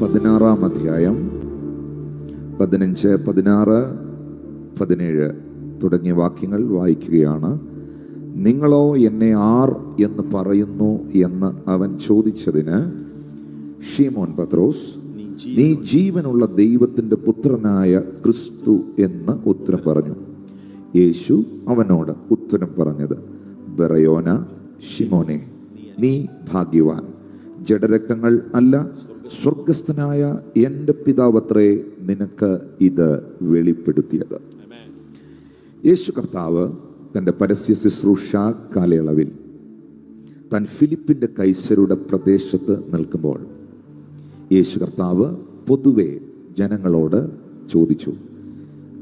16-ാം അധ്യായം 15, 16, 17 തുടങ്ങിയ വാക്യങ്ങൾ വായിക്കുകയാണ്. നിങ്ങളോ എന്നെ ആർ എന്ന് പറയുന്നു എന്ന് അവൻ ചോദിച്ചതിന് ശീമോൻ പത്രോസ്, നീ ജീവനുള്ള ദൈവത്തിന്റെ പുത്രനായ ക്രിസ്തു എന്ന് ഉത്തരം പറഞ്ഞു. യേശു അവനോട് ഉത്തരം പറഞ്ഞത്, ബറയോന ശിമോനെ, നീ ഭാഗ്യവാൻ. ജഡരക്തങ്ങൾ അല്ല, സ്വർഗസ്ഥനായ എൻ്റെ പിതാവത്രേ നിനക്ക് ഇത് വെളിപ്പെടുത്തിയത്. യേശു കർത്താവ് തൻ്റെ പരസ്യ ശുശ്രൂഷ കാലയളവിൽ താൻ ഫിലിപ്പിൻ്റെ കൈസരുടെ പ്രദേശത്ത് നിൽക്കുമ്പോൾ യേശു കർത്താവ് പൊതുവെ ജനങ്ങളോട് ചോദിച്ചു,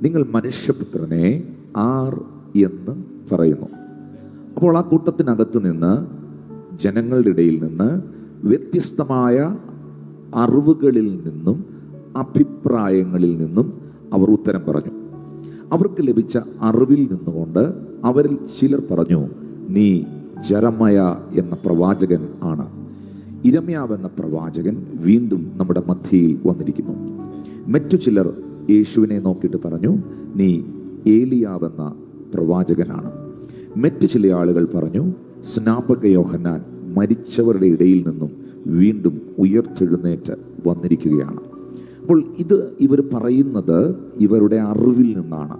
നിങ്ങൾ മനുഷ്യപുത്രനെ ആർ എന്ന് പറയുന്നു? അപ്പോൾ ആ കൂട്ടത്തിനകത്ത് നിന്ന്, ജനങ്ങളുടെ ഇടയിൽ നിന്ന് വ്യത്യസ്തമായ അറിവുകളിൽ നിന്നും അഭിപ്രായങ്ങളിൽ നിന്നും അവർ ഉത്തരം പറഞ്ഞു. അവർക്ക് ലഭിച്ച അറിവിൽ നിന്നുകൊണ്ട് അവരിൽ ചിലർ പറഞ്ഞു, നീ ജെറമയ എന്ന പ്രവാചകൻ ആണ്. ഇരമ്യാവ് എന്ന പ്രവാചകൻ വീണ്ടും നമ്മുടെ മധ്യയിൽ വന്നിരിക്കുന്നു. മറ്റു ചിലർ യേശുവിനെ നോക്കിയിട്ട് പറഞ്ഞു, നീ ഏലിയാവെന്ന പ്രവാചകനാണ്. മറ്റു ചില ആളുകൾ പറഞ്ഞു, സ്നാപക യോഹന്നാൻ മരിച്ചവരുടെ ഇടയിൽ നിന്നും വീണ്ടും ഉയർത്തെഴുന്നേറ്റ് വന്നിരിക്കുകയാണ്. അപ്പോൾ ഇത് ഇവർ പറയുന്നത് ഇവരുടെ അറിവിൽ നിന്നാണ്,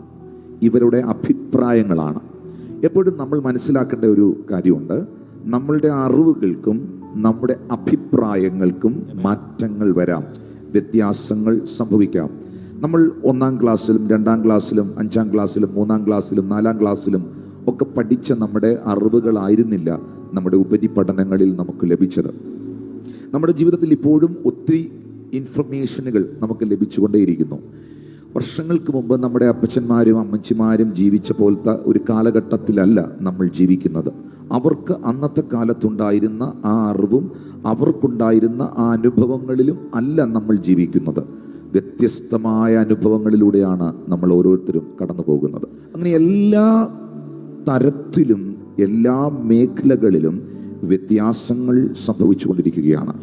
ഇവരുടെ അഭിപ്രായങ്ങളാണ്. എപ്പോഴും നമ്മൾ മനസ്സിലാക്കേണ്ട ഒരു കാര്യമുണ്ട്, നമ്മളുടെ അറിവുകൾക്കും നമ്മുടെ അഭിപ്രായങ്ങൾക്കും മാറ്റങ്ങൾ വരാം, വ്യത്യാസങ്ങൾ സംഭവിക്കാം. നമ്മൾ 1-ാം ക്ലാസ്സിലും 2-ാം ക്ലാസ്സിലും 5-ാം ക്ലാസ്സിലും 3-ാം ക്ലാസ്സിലും 4-ാം ക്ലാസ്സിലും ഒക്കെ പഠിച്ച നമ്മുടെ അറിവുകളായിരുന്നില്ല നമ്മുടെ ഉപരിപഠനങ്ങളിൽ നമുക്ക് ലഭിച്ചത്. നമ്മുടെ ജീവിതത്തിൽ ഇപ്പോഴും ഒത്തിരി ഇൻഫർമേഷനുകൾ നമുക്ക് ലഭിച്ചുകൊണ്ടേയിരിക്കുന്നു. വർഷങ്ങൾക്ക് മുമ്പ് നമ്മുടെ അപ്പച്ചന്മാരും അമ്മച്ചിമാരും ജീവിച്ച പോലത്തെ ഒരു കാലഘട്ടത്തിലല്ല നമ്മൾ ജീവിക്കുന്നത്. അവർക്ക് അന്നത്തെ കാലത്തുണ്ടായിരുന്ന ആ അറിവും അവർക്കുണ്ടായിരുന്ന ആ അനുഭവങ്ങളിലും അല്ല നമ്മൾ ജീവിക്കുന്നത്. വ്യത്യസ്തമായ അനുഭവങ്ങളിലൂടെയാണ് നമ്മൾ ഓരോരുത്തരും കടന്നു പോകുന്നത്. അങ്ങനെ എല്ലാ തരത്തിലും എല്ലാ മേഖലകളിലും വ്യത്യാസങ്ങൾ സംഭവിച്ചുകൊണ്ടിരിക്കുകയാണ്.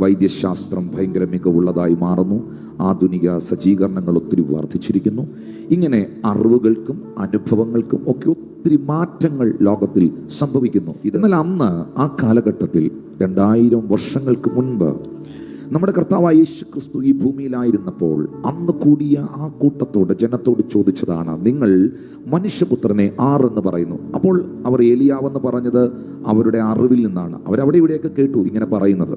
വൈദ്യശാസ്ത്രം ഭയങ്കര മികവുള്ളതായി മാറുന്നു. ആധുനിക സജ്ജീകരണങ്ങൾ ഒത്തിരി വർദ്ധിച്ചിരിക്കുന്നു. ഇങ്ങനെ അറിവുകൾക്കും അനുഭവങ്ങൾക്കും ഒക്കെ ഒത്തിരി മാറ്റങ്ങൾ ലോകത്തിൽ സംഭവിക്കുന്നു. എന്നാൽ അന്ന് ആ കാലഘട്ടത്തിൽ 2000 വർഷങ്ങൾക്ക് മുൻപ് നമ്മുടെ കർത്താവായ യേശു ക്രിസ്തു ഈ ഭൂമിയിലായിരുന്നപ്പോൾ അന്ന് കൂടിയ ആ കൂട്ടത്തോട്, ജനത്തോട് ചോദിച്ചതാണ്, നിങ്ങൾ മനുഷ്യപുത്രനെ ആർ എന്ന് പറയുന്നു? അപ്പോൾ അവർ ഏലിയാവെന്ന് പറഞ്ഞത് അവരുടെ അറിവിൽ നിന്നാണ്. അവരവിടെ ഇവിടെയൊക്കെ കേട്ടു ഇങ്ങനെ പറയുന്നത്.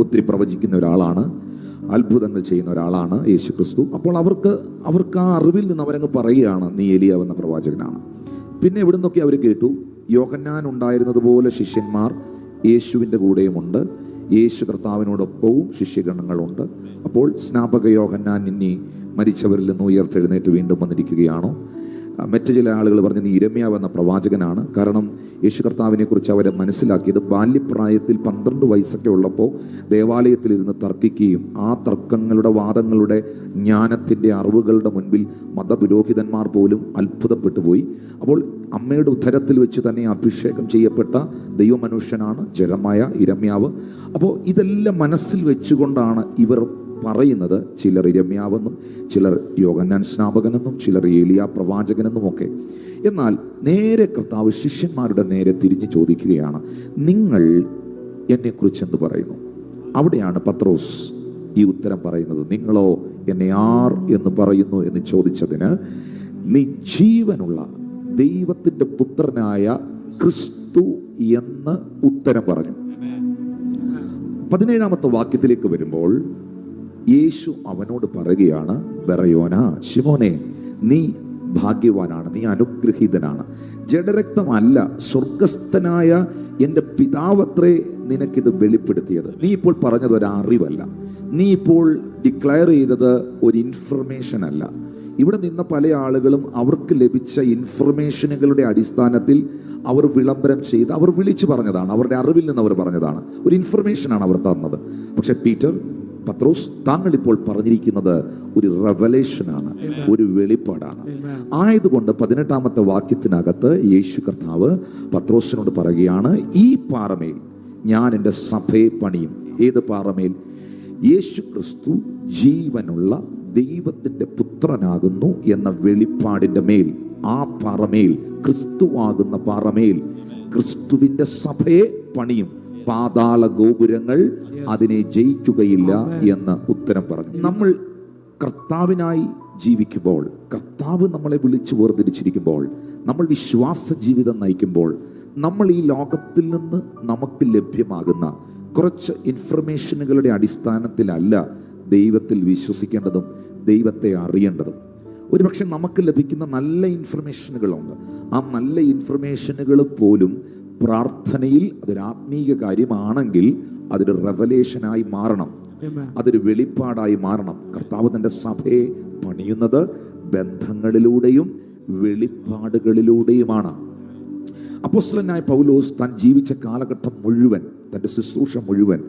ഒത്തിരി പ്രവചിക്കുന്ന ഒരാളാണ്, അത്ഭുതങ്ങൾ ചെയ്യുന്ന ഒരാളാണ് യേശു ക്രിസ്തു. അപ്പോൾ അവർക്ക് ആ അറിവിൽ നിന്ന് അവരങ്ങ് പറയുകയാണ്, നീ ഏലിയാവെന്ന പ്രവാചകനാണ്. പിന്നെ എവിടെ നിന്നൊക്കെ അവർ കേട്ടു, യോഹന്നാൻ ഉണ്ടായിരുന്നതുപോലെ ശിഷ്യന്മാർ യേശുവിൻ്റെ കൂടെയുമുണ്ട്, യേശു കർത്താവിനോടൊപ്പവും ശിഷ്യഗണങ്ങളുണ്ട്. അപ്പോൾ സ്നാപക യോഹന്നാൻ ഇനി മരിച്ചവരിൽ നിന്ന് ഉയർത്തെഴുന്നേറ്റ് വീണ്ടും വന്നിരിക്കുകയാണോ? മറ്റു ചില ആളുകൾ പറഞ്ഞ് നീ ഇരമ്യാവ് എന്ന പ്രവാചകനാണ്. കാരണം യേശു കർത്താവിനെ കുറിച്ച് അവരെ മനസ്സിലാക്കിയത് ബാല്യപ്രായത്തിൽ 12 വയസ്സൊക്കെ ഉള്ളപ്പോൾ ദേവാലയത്തിലിരുന്ന് തർക്കിക്കുകയും ആ തർക്കങ്ങളുടെ, വാദങ്ങളുടെ, ജ്ഞാനത്തിൻ്റെ അറിവുകളുടെ മുൻപിൽ മതപുരോഹിതന്മാർ പോലും അത്ഭുതപ്പെട്ടു പോയി. അപ്പോൾ അമ്മയുടെ ഉദരത്തിൽ വെച്ച് തന്നെ അഭിഷേകം ചെയ്യപ്പെട്ട ദൈവമനുഷ്യനാണ് ജെറമയ, ഇരമ്യാവ്. അപ്പോൾ ഇതെല്ലാം മനസ്സിൽ വെച്ചുകൊണ്ടാണ് ഇവർ പറയുന്നത്. ചിലർ ഇരമ്യാവെന്നും, ചിലർ യോഹന്നാൻ സ്നാപകനെന്നും, ചിലർ ഏലിയ പ്രവാചകനെന്നും ഒക്കെ. എന്നാൽ നേരെ കർത്താവ് ശിഷ്യന്മാരുടെ നേരെ തിരിഞ്ഞു ചോദിക്കുകയാണ്, നിങ്ങൾ എന്നെക്കുറിച്ച് എന്ത് പറയുന്നു? അവിടെയാണ് പത്രോസ് ഈ ഉത്തരം പറയുന്നത്. നിങ്ങളോ എന്നെ ആർ എന്ന് പറയുന്നു എന്ന് ചോദിച്ചതിന്, നീ ജീവനുള്ള ദൈവത്തിൻ്റെ പുത്രനായ ക്രിസ്തു എന്ന് ഉത്തരം പറഞ്ഞു. 17-ാമത്തെ വാക്യത്തിലേക്ക് വരുമ്പോൾ യേശു അവനോട് പറയുകയാണ്, ബറയോന ശിമോനെ, നീ ഭാഗ്യവാനാണ്, നീ അനുഗ്രഹീതനാണ്. ജഡരക്തമല്ല, സ്വർഗസ്ഥനായ എൻ്റെ പിതാവത്രേ നിനക്കിത് വെളിപ്പെടുത്തിയത്. നീ ഇപ്പോൾ പറഞ്ഞത് ഒരു അറിവല്ല, നീ ഇപ്പോൾ ഡിക്ലയർ ചെയ്തത് ഒരു ഇൻഫർമേഷൻ അല്ല. ഇവിടെ നിന്ന പല ആളുകളും അവർക്ക് ലഭിച്ച ഇൻഫർമേഷനുകളുടെ അടിസ്ഥാനത്തിൽ അവർ വിളംബരം ചെയ്ത് അവർ വിളിച്ചു പറഞ്ഞതാണ്, അവരുടെ അറിവിൽ നിന്ന് അവർ പറഞ്ഞതാണ്, ഒരു ഇൻഫർമേഷനാണ് അവർ തന്നത്. പക്ഷെ പത്രോസ്, താങ്കൾ ഇപ്പോൾ പറഞ്ഞിരിക്കുന്നത് ഒരു റെവലേഷനാണ്, ഒരു വെളിപ്പാടാണ്. ആയതുകൊണ്ട് 18-ാമത്തെ വാക്യത്തിനകത്ത് യേശു കർത്താവ് പത്രോസിനോട് പറയുകയാണ്, ഈ പാറമേൽ ഞാൻ എൻ്റെ സഭയെ പണിയും. ഏത് പാറമേൽ? യേശു ക്രിസ്തു ജീവനുള്ള ദൈവത്തിൻ്റെ പുത്രനാകുന്നു എന്ന വെളിപ്പാടിൻ്റെ മേൽ, ആ പാറമേൽ, ക്രിസ്തുവാകുന്ന പാറമേൽ ക്രിസ്തുവിൻ്റെ സഭയെ പണിയും. പാതാള ഗോപുരങ്ങൾ അതിനെ ജയിക്കുകയില്ല എന്ന് ഉത്തരം പറഞ്ഞു. നമ്മൾ കർത്താവിനായി ജീവിക്കുമ്പോൾ, കർത്താവ് നമ്മളെ വിളിച്ചു വേർതിരിച്ചിരിക്കുമ്പോൾ, നമ്മൾ വിശ്വാസ ജീവിതം നയിക്കുമ്പോൾ, നമ്മൾ ഈ ലോകത്തിൽ നിന്ന് നമുക്ക് ലഭ്യമാകുന്ന കുറച്ച് ഇൻഫർമേഷനുകളുടെ അടിസ്ഥാനത്തിലല്ല ദൈവത്തിൽ വിശ്വസിക്കേണ്ടതും ദൈവത്തെ അറിയേണ്ടതും. ഒരുപക്ഷെ നമുക്ക് ലഭിക്കുന്ന നല്ല ഇൻഫർമേഷനുകളുണ്ട്. ആ നല്ല ഇൻഫർമേഷനുകൾ പോലും പ്രാർത്ഥനയിൽ അതൊരു ആത്മീക കാര്യമാണെങ്കിൽ അതൊരു റെവലേഷനായി മാറണം, അതൊരു വെളിപ്പാടായി മാറണം. കർത്താവ് തൻ്റെ സഭയെ പണിയുന്നത് ബന്ധങ്ങളിലൂടെയും വെളിപ്പാടുകളിലൂടെയുമാണ്. അപ്പോസ്തലനായ പൗലോസ് താൻ ജീവിച്ച കാലഘട്ടം മുഴുവൻ, തൻ്റെ ശുശ്രൂഷ മുഴുവൻ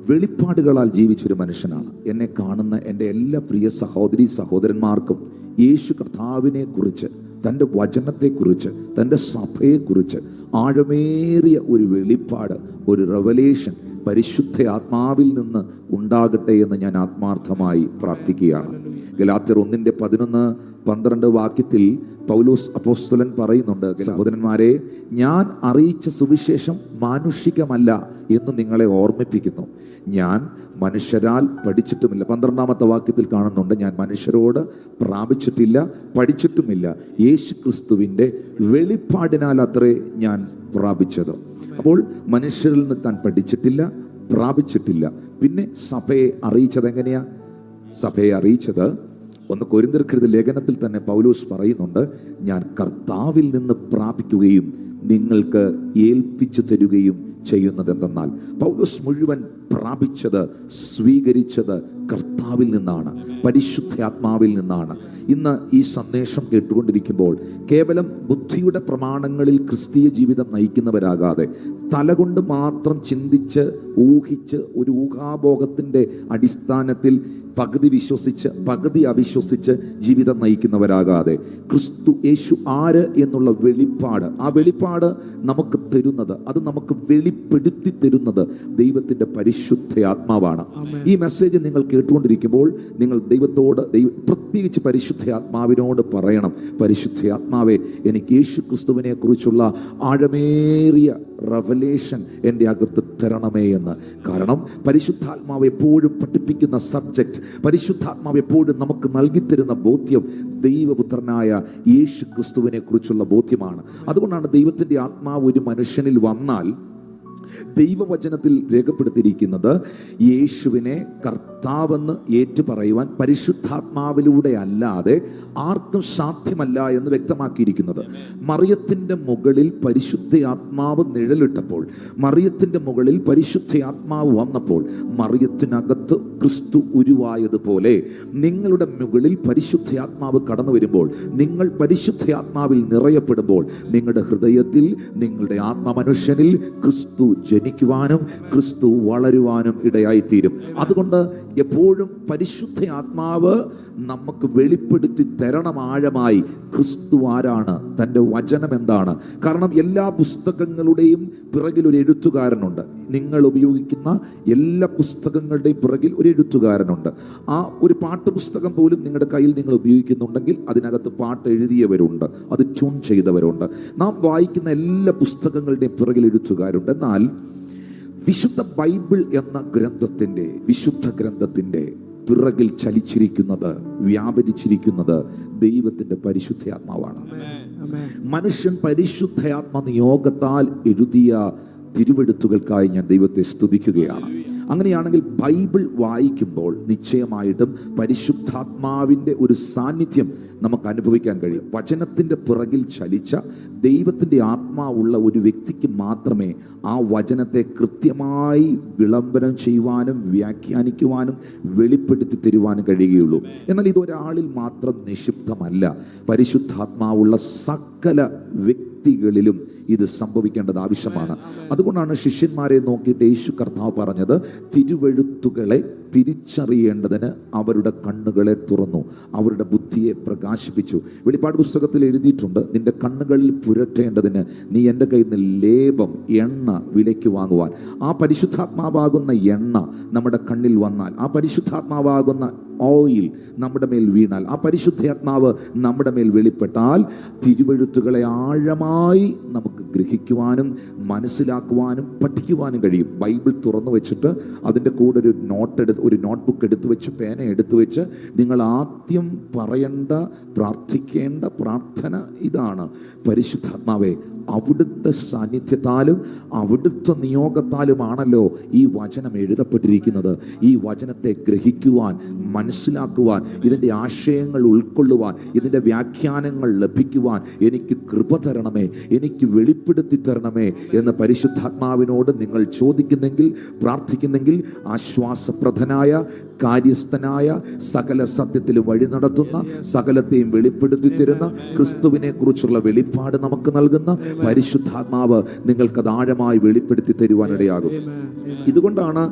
വെളിപ്പാടുകളാൽ ജീവിച്ചൊരു മനുഷ്യനാണ്. എന്നെ കാണുന്ന എൻ്റെ എല്ലാ പ്രിയ സഹോദരി സഹോദരന്മാർക്കും യേശു കർത്താവിനെ കുറിച്ച്, തൻ്റെ വചനത്തെക്കുറിച്ച്, തൻ്റെ സഭയെക്കുറിച്ച് ആഴമേറിയ ഒരു വെളിപ്പാട്, ഒരു റെവലേഷൻ പരിശുദ്ധ ആത്മാവിൽ നിന്ന് ഉണ്ടാകട്ടെ എന്ന് ഞാൻ ആത്മാർത്ഥമായി പ്രാർത്ഥിക്കുകയാണ്. ഗലാത്യർ 1:11-12 വാക്യത്തിൽ പൗലോസ് അപ്പോസ്തലൻ പറയുന്നുണ്ട്, സഹോദരന്മാരെ, ഞാൻ അറിയിച്ച സുവിശേഷം മാനുഷികമല്ല എന്ന് നിങ്ങളെ ഓർമ്മിപ്പിക്കുന്നു. ഞാൻ മനുഷ്യരാൽ പഠിച്ചിട്ടുമില്ല. 12ാമത്തെ വാക്യത്തിൽ കാണുന്നുണ്ട്, ഞാൻ മനുഷ്യരോട് പ്രാപിച്ചിട്ടില്ല, പഠിച്ചിട്ടുമില്ല, യേശു ക്രിസ്തുവിൻ്റെ വെളിപ്പാടിനാൽ അത്രേ ഞാൻ പ്രാപിച്ചത്. അപ്പോൾ മനുഷ്യരിൽ നിന്ന് താൻ പഠിച്ചിട്ടില്ല, പ്രാപിച്ചിട്ടില്ല. പിന്നെ സഭയെ അറിയിച്ചത് എങ്ങനെയാ? സഭയെ അറിയിച്ചത് 1 കൊരിന്ത്യർക്കെഴുതിയ ലേഖനത്തിൽ തന്നെ പൗലോസ് പറയുന്നുണ്ട്, ഞാൻ കർത്താവിൽ നിന്ന് പ്രാപിക്കുകയും നിങ്ങൾക്ക് ഏൽപ്പിച്ചു തരുകയും ചെയ്യുന്നത് എന്തെന്നാൽ, പൗലോസ് മുഴുവൻ പ്രാപിച്ചത്, സ്വീകരിച്ചത് കർത്താവിൽ നിന്നാണ്, പരിശുദ്ധാത്മാവിൽ നിന്നാണ്. ഇന്ന് ഈ സന്ദേശം കേട്ടുകൊണ്ടിരിക്കുമ്പോൾ കേവലം ബുദ്ധിയുടെ പ്രമാണങ്ങളിൽ ക്രിസ്തീയ ജീവിതം നയിക്കുന്നവരാകാതെ, തലകൊണ്ട് മാത്രം ചിന്തിച്ച് ഊഹിച്ച് ഒരു ഊഹാഭോഗത്തിൻ്റെ അടിസ്ഥാനത്തിൽ പകുതി വിശ്വസിച്ച് പകുതി അവിശ്വസിച്ച് ജീവിതം നയിക്കുന്നവരാകാതെ, ക്രിസ്തു യേശു ആര് എന്നുള്ള വെളിപ്പാട്, ആ വെളിപ്പാട് നമുക്ക് തരുന്നത്, അത് നമുക്ക് വെളിപ്പെടുത്തി തരുന്നത് ദൈവത്തിൻ്റെ പരിശുദ്ധ ആത്മാവാണ്. ഈ മെസ്സേജ് നിങ്ങൾ കേട്ടുകൊണ്ടിരിക്കുമ്പോൾ നിങ്ങൾ ദൈവത്തോട്, പ്രത്യേകിച്ച് പരിശുദ്ധ ആത്മാവിനോട് പറയണം, പരിശുദ്ധ ആത്മാവേ, എനിക്ക് യേശു ക്രിസ്തുവിനെ കുറിച്ചുള്ള ആഴമേറിയ റെവലേഷൻ എൻ്റെ അകത്ത് തരണമേ എന്ന്. കാരണം പരിശുദ്ധാത്മാവ് എപ്പോഴും പഠിപ്പിക്കുന്ന സബ്ജക്റ്റ്, പരിശുദ്ധാത്മാവ് എപ്പോഴും നമുക്ക് നൽകിത്തരുന്ന ബോധ്യം ദൈവപുത്രനായ യേശു ക്രിസ്തുവിനെ കുറിച്ചുള്ള ബോധ്യമാണ്. അതുകൊണ്ടാണ് ദൈവത്തിൻ്റെ ആത്മാവ് ഒരു മനുഷ്യനിൽ വന്നാൽ ദൈവവചനത്തിൽ രേഖപ്പെടുത്തിയിരിക്കുന്നത്, യേശുവിനെ കർത്താവെന്ന് ഏറ്റുപറയുവാൻ പരിശുദ്ധാത്മാവിലൂടെ അല്ലാതെ ആർക്കും സാധ്യമല്ല എന്ന് വ്യക്തമാക്കിയിരിക്കുന്നത്. മറിയത്തിൻ്റെ മുകളിൽ പരിശുദ്ധ ആത്മാവ് നിഴലിട്ടപ്പോൾ, മറിയത്തിൻ്റെ മുകളിൽ പരിശുദ്ധ ആത്മാവ് വന്നപ്പോൾ, മറിയത്തിനകത്ത് ക്രിസ്തു ഉരുവായതുപോലെ നിങ്ങളുടെ മുകളിൽ പരിശുദ്ധ ആത്മാവ് കടന്നു വരുമ്പോൾ, നിങ്ങൾ പരിശുദ്ധ ആത്മാവിൽ നിറയപ്പെടുമ്പോൾ, നിങ്ങളുടെ ഹൃദയത്തിൽ, നിങ്ങളുടെ ആത്മമനുഷ്യനിൽ ക്രിസ്തു ജനിക്കുവാനും ക്രിസ്തു വളരുവാനും ഇടയായിത്തീരും. അതുകൊണ്ട് എപ്പോഴും പരിശുദ്ധ ആത്മാവ് നമുക്ക് വെളിപ്പെടുത്തി തരണം ആഴമായി ക്രിസ്തു ആരാണ്, തൻ്റെ വചനം എന്താണ്. കാരണം എല്ലാ പുസ്തകങ്ങളുടെയും പിറകിൽ ഒരു എഴുത്തുകാരനുണ്ട്. നിങ്ങൾ ഉപയോഗിക്കുന്ന എല്ലാ പുസ്തകങ്ങളുടെയും പിറകിൽ ഒരു എഴുത്തുകാരനുണ്ട്. ആ ഒരു പാട്ട് പുസ്തകം പോലും നിങ്ങളുടെ കയ്യിൽ നിങ്ങൾ ഉപയോഗിക്കുന്നുണ്ടെങ്കിൽ അതിനകത്ത് പാട്ട് എഴുതിയവരുണ്ട്, അത് ട്യൂൺ ചെയ്തവരുണ്ട്. നാം വായിക്കുന്ന എല്ലാ പുസ്തകങ്ങളുടെയും പിറകിൽ എഴുത്തുകാരുണ്ട്. എന്നാൽ വിശുദ്ധ ബൈബിൾ എന്ന ഗ്രന്ഥത്തിൻ്റെ, വിശുദ്ധ ഗ്രന്ഥത്തിൻ്റെ പിറകിൽ ചലിച്ചിരിക്കുന്നത്, വ്യാപരിച്ചിരിക്കുന്നത് ദൈവത്തിൻ്റെ പരിശുദ്ധാത്മാവാണ്. മനുഷ്യൻ പരിശുദ്ധാത്മ നിയോഗത്താൽ എഴുതിയ തിരുവെഴുത്തുകൾക്കായി ഞാൻ ദൈവത്തെ സ്തുതിക്കുകയാണ്. അങ്ങനെയാണെങ്കിൽ ബൈബിൾ വായിക്കുമ്പോൾ നിശ്ചയമായിട്ടും പരിശുദ്ധാത്മാവിൻ്റെ ഒരു സാന്നിധ്യം നമുക്ക് അനുഭവിക്കാൻ കഴിയും. വചനത്തിൻ്റെ പിറകിൽ ചലിച്ച ദൈവത്തിൻ്റെ ആത്മാവുള്ള ഒരു വ്യക്തിക്ക് മാത്രമേ ആ വചനത്തെ കൃത്യമായി വിളംബരം ചെയ്യുവാനും വ്യാഖ്യാനിക്കുവാനും വെളിപ്പെടുത്തി തരുവാനും കഴിയുകയുള്ളൂ. എന്നാൽ ഇതൊരാളിൽ മാത്രം നിക്ഷിപ്തമല്ല. പരിശുദ്ധാത്മാവുള്ള സകല വ്യക്തികളിലും ഇത് സംഭവിക്കേണ്ടത് ആവശ്യമാണ്. അതുകൊണ്ടാണ് ശിഷ്യന്മാരെ നോക്കിയിട്ട് യേശു കർത്താവ് പറഞ്ഞത്, തിരുവെഴുത്തുകളെ തിരിച്ചറിയേണ്ടതിന് അവരുടെ കണ്ണുകളെ തുറന്നു, അവരുടെ ബുദ്ധിയെ പ്രകാശിപ്പിച്ചു. വെളിപ്പാട് പുസ്തകത്തിൽ എഴുതിയിട്ടുണ്ട്, നിന്റെ കണ്ണുകളിൽ പുരട്ടേണ്ടതിന് നീ എൻ്റെ കയ്യിൽ നിന്ന് ലേപം, എണ്ണ വിലയ്ക്ക് വാങ്ങുവാൻ. ആ പരിശുദ്ധാത്മാവാകുന്ന എണ്ണ നമ്മുടെ കണ്ണിൽ വന്നാൽ, ആ പരിശുദ്ധാത്മാവാകുന്ന ഓയിൽ നമ്മുടെ മേൽ വീണാൽ, ആ പരിശുദ്ധാത്മാവ് നമ്മുടെ മേൽ വെളിപ്പെട്ടാൽ തിരുവെഴുത്തുകളെ ആഴമായി നമുക്ക് ഗ്രഹിക്കുവാനും മനസ്സിലാക്കുവാനും പഠിക്കുവാനും കഴിയും. ബൈബിൾ തുറന്നു വെച്ചിട്ട് അതിൻ്റെ കൂടെ ഒരു നോട്ട്ബുക്ക് എടുത്തു വെച്ച്, പേന എടുത്തു വെച്ച്, നിങ്ങൾ ആദ്യം പറയേണ്ട, പ്രാർത്ഥിക്കേണ്ട പ്രാർത്ഥന ഇതാണ്: പരിശുദ്ധാത്മാവേ, അവിടുത്തെ സാന്നിധ്യത്താലും അവിടുത്തെ നിയോഗത്താലുമാണല്ലോ ഈ വചനം എഴുതപ്പെട്ടിരിക്കുന്നത്. ഈ വചനത്തെ ഗ്രഹിക്കുവാൻ, മനസ്സിലാക്കുവാൻ, ഇതിൻ്റെ ആശയങ്ങൾ ഉൾക്കൊള്ളുവാൻ, ഇതിൻ്റെ വ്യാഖ്യാനങ്ങൾ ലഭിക്കുവാൻ എനിക്ക് കൃപ തരണമേ, എനിക്ക് വെളിപ്പെടുത്തി തരണമേ എന്ന് പരിശുദ്ധാത്മാവിനോട് നിങ്ങൾ ചോദിക്കുന്നെങ്കിൽ, പ്രാർത്ഥിക്കുന്നെങ്കിൽ, ആശ്വാസപ്രദനായ, കാര്യസ്ഥനായ, സകല സത്യത്തിൽ വഴി നടത്തുന്ന, സകലത്തെയും വെളിപ്പെടുത്തി തരുന്ന, ക്രിസ്തുവിനെ കുറിച്ചുള്ള വെളിപ്പാട് നമുക്ക് നൽകുന്ന പരിശുദ്ധാത്മാവ് നിങ്ങൾക്കത് ആഴമായി വെളിപ്പെടുത്തി തരുവാനിടയാകും. ഇതുകൊണ്ടാണ്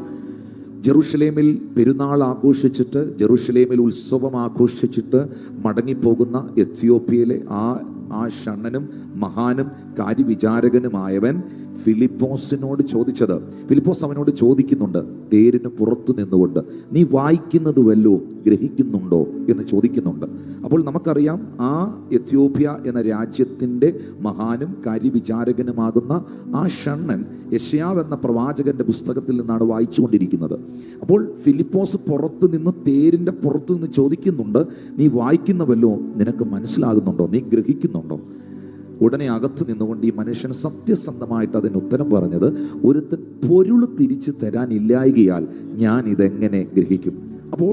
ജെറുസലേമിൽ പെരുന്നാൾ ആഘോഷിച്ചിട്ട്, ജെറുസലേമിൽ ഉത്സവം ആഘോഷിച്ചിട്ട് മടങ്ങിപ്പോകുന്ന എത്യോപ്യയിലെ ആ ഷണ്ണനും മഹാനും കാര്യവിചാരകനുമായവൻ ഫിലിപ്പോസിനോട് ചോദിച്ചത്, ഫിലിപ്പോസ് അവനോട് ചോദിക്കുന്നുണ്ട്, തേരിന് പുറത്തു നിന്നുകൊണ്ട്, നീ വായിക്കുന്നത് വല്ലോ ഗ്രഹിക്കുന്നുണ്ടോ എന്ന് ചോദിക്കുന്നുണ്ട്. അപ്പോൾ നമുക്കറിയാം, ആ എത്യോപ്യ എന്ന രാജ്യത്തിൻ്റെ മഹാനും കാര്യവിചാരകനുമാകുന്ന ആ ഷണ്ണൻ യെശയ്യാവ് എന്ന പ്രവാചകന്റെ പുസ്തകത്തിൽ നിന്നാണ് വായിച്ചുകൊണ്ടിരിക്കുന്നത്. അപ്പോൾ ഫിലിപ്പോസ് പുറത്തു നിന്ന്, തേരിൻ്റെ പുറത്തു നിന്ന് ചോദിക്കുന്നുണ്ട്, നീ വായിക്കുന്നവല്ലോ നിനക്ക് മനസ്സിലാകുന്നുണ്ടോ, നീ ഗ്രഹിക്കുന്നുണ്ടോ? ഉടനെ അകത്ത് നിന്നുകൊണ്ട് ഈ മനുഷ്യൻ സത്യസന്ധമായിട്ട് അതിന് ഉത്തരം പറഞ്ഞത്, ഒരുത്തൻ പൊരുള് തിരിച്ചു തരാനില്ലായകയാൽ ഞാൻ ഇതെങ്ങനെ ഗ്രഹിക്കും? അപ്പോൾ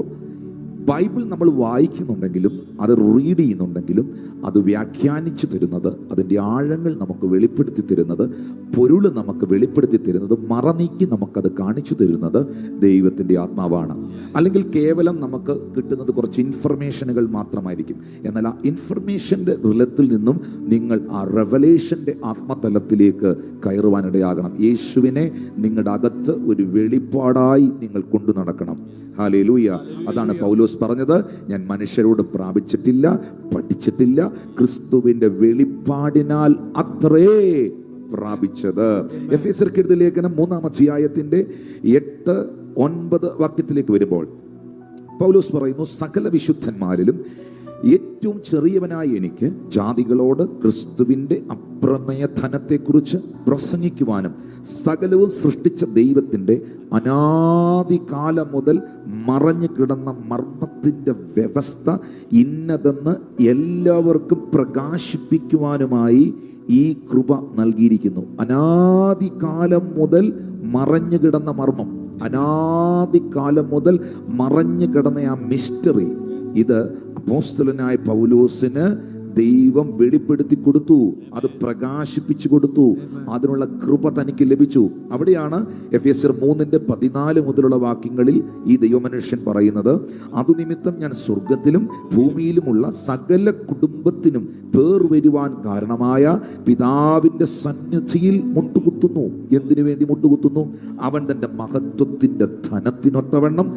ബൈബിൾ നമ്മൾ വായിക്കുന്നുണ്ടെങ്കിലും, അത് റീഡ് ചെയ്യുന്നുണ്ടെങ്കിലും, അത് വ്യാഖ്യാനിച്ചു തരുന്നത്, അതിൻ്റെ ആഴങ്ങൾ നമുക്ക് വെളിപ്പെടുത്തി തരുന്നത്, പൊരുള് നമുക്ക് വെളിപ്പെടുത്തി തരുന്നത്, മറനീക്കി നമുക്കത് കാണിച്ചു തരുന്നത് ദൈവത്തിൻ്റെ ആത്മാവാണ്. അല്ലെങ്കിൽ കേവലം നമുക്ക് കിട്ടുന്നത് കുറച്ച് ഇൻഫർമേഷനുകൾ മാത്രമായിരിക്കും. എന്നാൽ ആ ഇൻഫർമേഷൻ്റെ റിലത്തിൽ നിന്നും നിങ്ങൾ ആ റെവലേഷൻ്റെ ആത്മതലത്തിലേക്ക് കയറുവാനിടയാകണം. യേശുവിനെ നിങ്ങളുടെ അകത്ത് ഒരു വെളിപ്പാടായി നിങ്ങൾ കൊണ്ടു നടക്കണം. ഹല്ലേലൂയ. അതാണ് പൗലോസ് പറഞ്ഞത്, ഞാൻ മനുഷ്യരോട് പ്രാപിച്ചിട്ടില്ല, പഠിച്ചിട്ടില്ല, ക്രിസ്തുവിന്റെ വെളിപ്പാടിനാൽ അത്രേ പ്രാപിച്ചത്. എഫേസ്യർക്ക് എഴുതിയ ലേഖനം 3-ാം അധ്യായത്തിന്റെ 8-9 വാക്യത്തിലേക്ക് വരുമ്പോൾ പൗലോസ് പറയുന്നു, സകല വിശുദ്ധന്മാരിലും ഏറ്റവും ചെറിയവനായി എനിക്ക് ജാതികളോട് ക്രിസ്തുവിന്റെ അപ്രമേയ ധനത്തെക്കുറിച്ച് പ്രസംഗിക്കുവാനും സകലവും സൃഷ്ടിച്ച ദൈവത്തിന്റെ അനാദികാലം മുതൽ മറഞ്ഞു കിടന്ന മർമ്മത്തിന്റെ വ്യവസ്ഥ ഇന്നതെന്ന് എല്ലാവർക്കും പ്രകാശിപ്പിക്കുവാനുമായി ഈ കൃപ നൽകിയിരിക്കുന്നു. അനാദികാലം മുതൽ മറഞ്ഞു കിടന്ന മർമ്മം, അനാദികാലം മുതൽ മറഞ്ഞു കിടന്ന ആ മിസ്റ്ററി, ഇത് അപ്പോസ്തലനായ പൗലോസിന് ദൈവം വെളിപ്പെടുത്തി കൊടുത്തു, അത് പ്രകാശിപ്പിച്ചു കൊടുത്തു, അതിനുള്ള കൃപ തനിക്ക് ലഭിച്ചു. അവിടെയാണ് എഫേസ്യർ 3:14 മുതലുള്ള വാക്യങ്ങളിൽ ഈ ദൈവമനുഷ്യൻ പറയുന്നത്, അതുനിമിത്തം ഞാൻ സ്വർഗത്തിലും ഭൂമിയിലുമുള്ള സകല കുടുംബത്തിനും പേർ വരുവാൻ കാരണമായ പിതാവിന്റെ സന്നിധിയിൽ മുട്ടുകുത്തുന്നു. എന്തിനു വേണ്ടി മുട്ടുകുത്തുന്നു? അവൻ തന്റെ മഹത്വത്തിന്റെ ധനത്തിനൊത്തവണ്ണം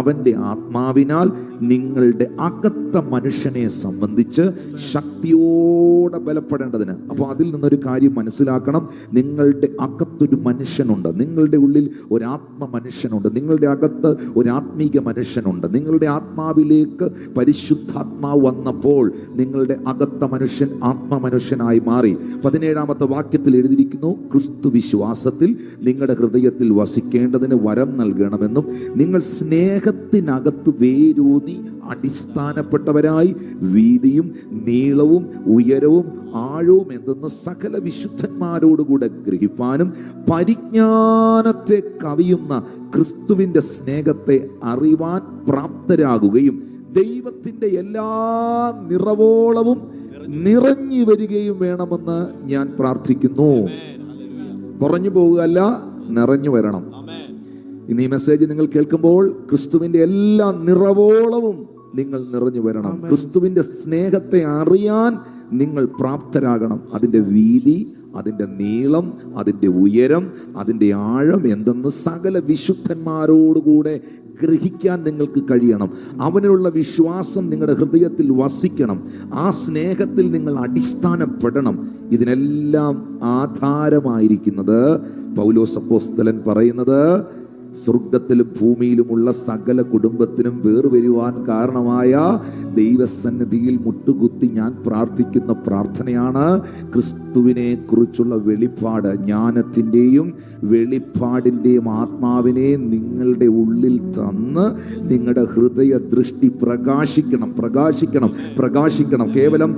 അവന്റെ ആത്മാവിനാൽ നിങ്ങളുടെ അകത്ത മനുഷ്യനെ സംബന്ധിച്ച് ശക്തിയോടെ ബലപ്പെടേണ്ടതിന്. അപ്പോൾ അതിൽ നിന്നൊരു കാര്യം മനസ്സിലാക്കണം, നിങ്ങളുടെ അകത്തൊരു മനുഷ്യനുണ്ട്, നിങ്ങളുടെ ഉള്ളിൽ ഒരാത്മ മനുഷ്യനുണ്ട്, നിങ്ങളുടെ അകത്ത് ഒരു ആത്മീക മനുഷ്യനുണ്ട്. നിങ്ങളുടെ ആത്മാവിലേക്ക് പരിശുദ്ധാത്മാവ് വന്നപ്പോൾ നിങ്ങളുടെ അകത്ത മനുഷ്യൻ ആത്മമനുഷ്യനായി മാറി. 17-ാമത്തെ വാക്യത്തിൽ എഴുതിയിരിക്കുന്നു, ക്രിസ്തു വിശ്വാസത്തിൽ നിങ്ങളുടെ ഹൃദയത്തിൽ വസിക്കേണ്ടതിന് വരം നൽകണമെന്നും നിങ്ങൾ സ്നേഹത്തിനകത്ത് വേരൂന്നി അടിസ്ഥാനപ്പെട്ടവരായി വീതിയും നീളവും ഉയരവും ആഴവും എന്തെന്ന് സകല വിശുദ്ധന്മാരോടുകൂടെ ഗ്രഹിപ്പാനും പരിജ്ഞാനത്തെ കവിയുന്ന ക്രിസ്തുവിന്റെ സ്നേഹത്തെ അറിവാൻ പ്രാപ്തരാകുകയും ദൈവത്തിന്റെ എല്ലാ നിറവോളവും നിറഞ്ഞു വരികയും വേണമെന്ന് ഞാൻ പ്രാർത്ഥിക്കുന്നു. കുറഞ്ഞു പോകുകയല്ല, നിറഞ്ഞു വരണം. ഇന്ന് ഈ മെസ്സേജ് നിങ്ങൾ കേൾക്കുമ്പോൾ ക്രിസ്തുവിന്റെ എല്ലാ നിറവോളവും നിങ്ങൾ നിറഞ്ഞു വരണം. ക്രിസ്തുവിന്റെ സ്നേഹത്തെ അറിയാൻ നിങ്ങൾ പ്രാപ്തരാകണം. അതിൻ്റെ വീതി, അതിൻ്റെ നീളം, അതിൻ്റെ ഉയരം, അതിൻ്റെ ആഴം എന്തെന്ന് സകല വിശുദ്ധന്മാരോടുകൂടെ ഗ്രഹിക്കാൻ നിങ്ങൾക്ക് കഴിയണം. അവനുള്ള വിശ്വാസം നിങ്ങളുടെ ഹൃദയത്തിൽ വസിക്കണം. ആ സ്നേഹത്തിൽ നിങ്ങൾ അടിസ്ഥാനപ്പെടണം. ഇതിനെല്ലാം ആധാരമായിരിക്കുന്നത് പൗലോസ് അപ്പോസ്തലൻ പറയുന്നത്, സ്വർഗത്തിലും ഭൂമിയിലുമുള്ള സകല കുടുംബത്തിനും വേർവരുവാൻ കാരണമായ ദൈവസന്നിധിയിൽ മുട്ടുകുത്തി ഞാൻ പ്രാർത്ഥിക്കുന്ന പ്രാർത്ഥനയാണ്, ക്രിസ്തുവിനെ കുറിച്ചുള്ള വെളിപ്പാട്, ജ്ഞാനത്തിൻ്റെയും വെളിപ്പാടിൻ്റെയും ആത്മാവിനെ നിങ്ങളുടെ ഉള്ളിൽ തന്ന് നിങ്ങളുടെ ഹൃദയ ദൃഷ്ടി പ്രകാശിക്കണം. കേവലം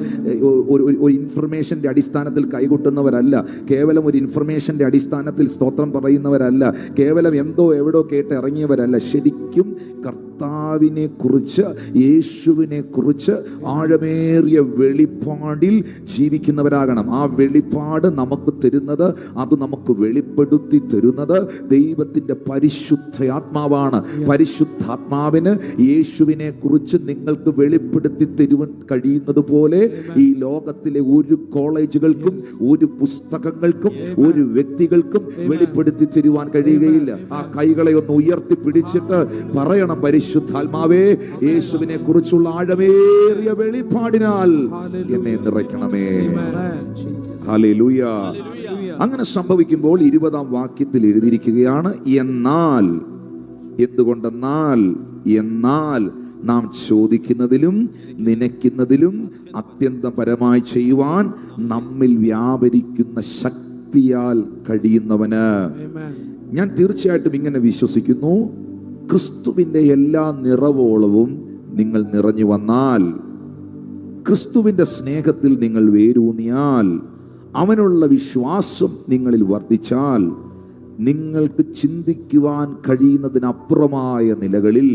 ഒരു ഇൻഫർമേഷൻ്റെ അടിസ്ഥാനത്തിൽ കൈകൊട്ടുന്നവരല്ല, കേവലം ഒരു ഇൻഫർമേഷൻ്റെ അടിസ്ഥാനത്തിൽ സ്തോത്രം പറയുന്നവരല്ല, കേവലം എവിടോ കേട്ട് ഇറങ്ങിയവരല്ല. ശരിക്കും കർത്താവിനെ കുറിച്ച്, യേശുവിനെ കുറിച്ച് ആഴമേറിയ വെളിപ്പാടിൽ ജീവിക്കുന്നവരാകണം. ആ വെളിപ്പാട് നമുക്ക് തരുന്നത്, അത് നമുക്ക് വെളിപ്പെടുത്തി തരുന്നത് ദൈവത്തിൻ്റെ പരിശുദ്ധാത്മാവാണ്. പരിശുദ്ധാത്മാവിന് യേശുവിനെ കുറിച്ച് നിങ്ങൾക്ക് വെളിപ്പെടുത്തി തരുവാൻ കഴിയുന്നത് പോലെ ഈ ലോകത്തിലെ ഒരു കോളേജുകൾക്കും, ഒരു പുസ്തകങ്ങൾക്കും, ഒരു വ്യക്തികൾക്കും വെളിപ്പെടുത്തി തരുവാൻ കഴിയുകയില്ല. ആ കൈകളെ ഒന്ന് ഉയർത്തി പിടിച്ചിട്ട് പറയണം, പരിശുദ്ധാത്മാവേ, യേശുവിനെ കുറിച്ചുള്ള ആഴമേറിയ വെളിപ്പാടിനാൽ എന്നെ നിറയ്ക്കണമേ. ഹല്ലേലൂയ. അങ്ങനെ സംഭവിക്കുമ്പോൾ 20-ാം വാക്യത്തിൽ എഴുതിയിരിക്കുകയാണ്, എന്നാൽ നാം ചോദിക്കുന്നതിലും നനയ്ക്കുന്നതിലും അത്യന്തപരമായി ചെയ്യുവാൻ നമ്മിൽ വ്യാപരിക്കുന്ന ശക്തിയാൽ കഴിയുന്നവന്. ഞാൻ തീർച്ചയായിട്ടും ഇങ്ങനെ വിശ്വസിക്കുന്നു, ക്രിസ്തുവിൻ്റെ എല്ലാ നിറവോളവും നിങ്ങൾ നിറഞ്ഞു വന്നാൽ, ക്രിസ്തുവിൻ്റെ സ്നേഹത്തിൽ നിങ്ങൾ വേരൂന്നിയാൽ, അവനുള്ള വിശ്വാസം നിങ്ങളിൽ വർദ്ധിച്ചാൽ, നിങ്ങൾക്ക് ചിന്തിക്കുവാൻ കഴിയുന്നതിനപ്പുറമായ നിലകളിൽ,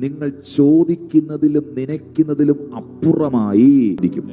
നിങ്ങൾ ചോദിക്കുന്നതിലും നനയ്ക്കുന്നതിലും അപ്പുറമായി ഇരിക്കും.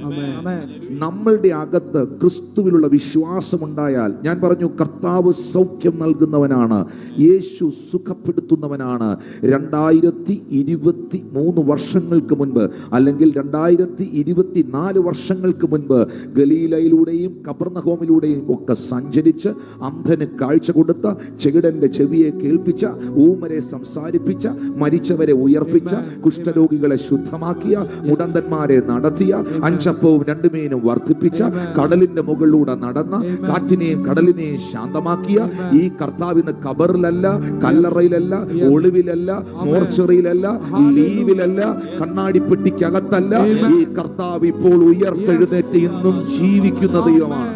നമ്മളുടെ അകത്ത് ക്രിസ്തുവിലുള്ള വിശ്വാസമുണ്ടായാൽ, ഞാൻ പറഞ്ഞു കർത്താവ് സൗഖ്യം നൽകുന്നവനാണ്, യേശു സുഖപ്പെടുത്തുന്നവനാണ്. 2023 വർഷങ്ങൾക്ക് മുൻപ്, അല്ലെങ്കിൽ 2024 വർഷങ്ങൾക്ക് മുൻപ് ഗലീലയിലൂടെയും കപർന്നഹോമിലൂടെയും ഒക്കെ സഞ്ചരിച്ച് അന്ധന് കാഴ്ച കൊടുത്ത, ചെകിടന്റെ ചെവിയെ കേൾപ്പിച്ച, ഊമരെ സംസാരിപ്പിച്ച, മരിച്ചവരെ ഉയർപ്പിച്ച, കുഷ്ഠരോഗികളെ ശുദ്ധമാക്കിയ, മുടന്തന്മാരെ നടത്തിയ, 5 അപ്പവും 2 മീനും വർദ്ധിപ്പിച്ച, കടലിന്റെ മുകളിലൂടെ നടന്ന, കാറ്റിനെയും കടലിനെയും ശാന്തമാക്കിയ ഈ കർത്താവിന് കബറിലല്ല, കല്ലറയിലല്ല, ഒളിവിലല്ല, മോർച്ചറിയിലല്ല, ലീവിലല്ല, കണ്ണാടിപ്പെട്ടിക്കകത്തല്ല, ഈ കർത്താവ് ഇപ്പോൾ ഉയർത്തെഴുന്നേറ്റ് ഇന്നും ജീവിക്കുന്ന ദൈവമാണ്.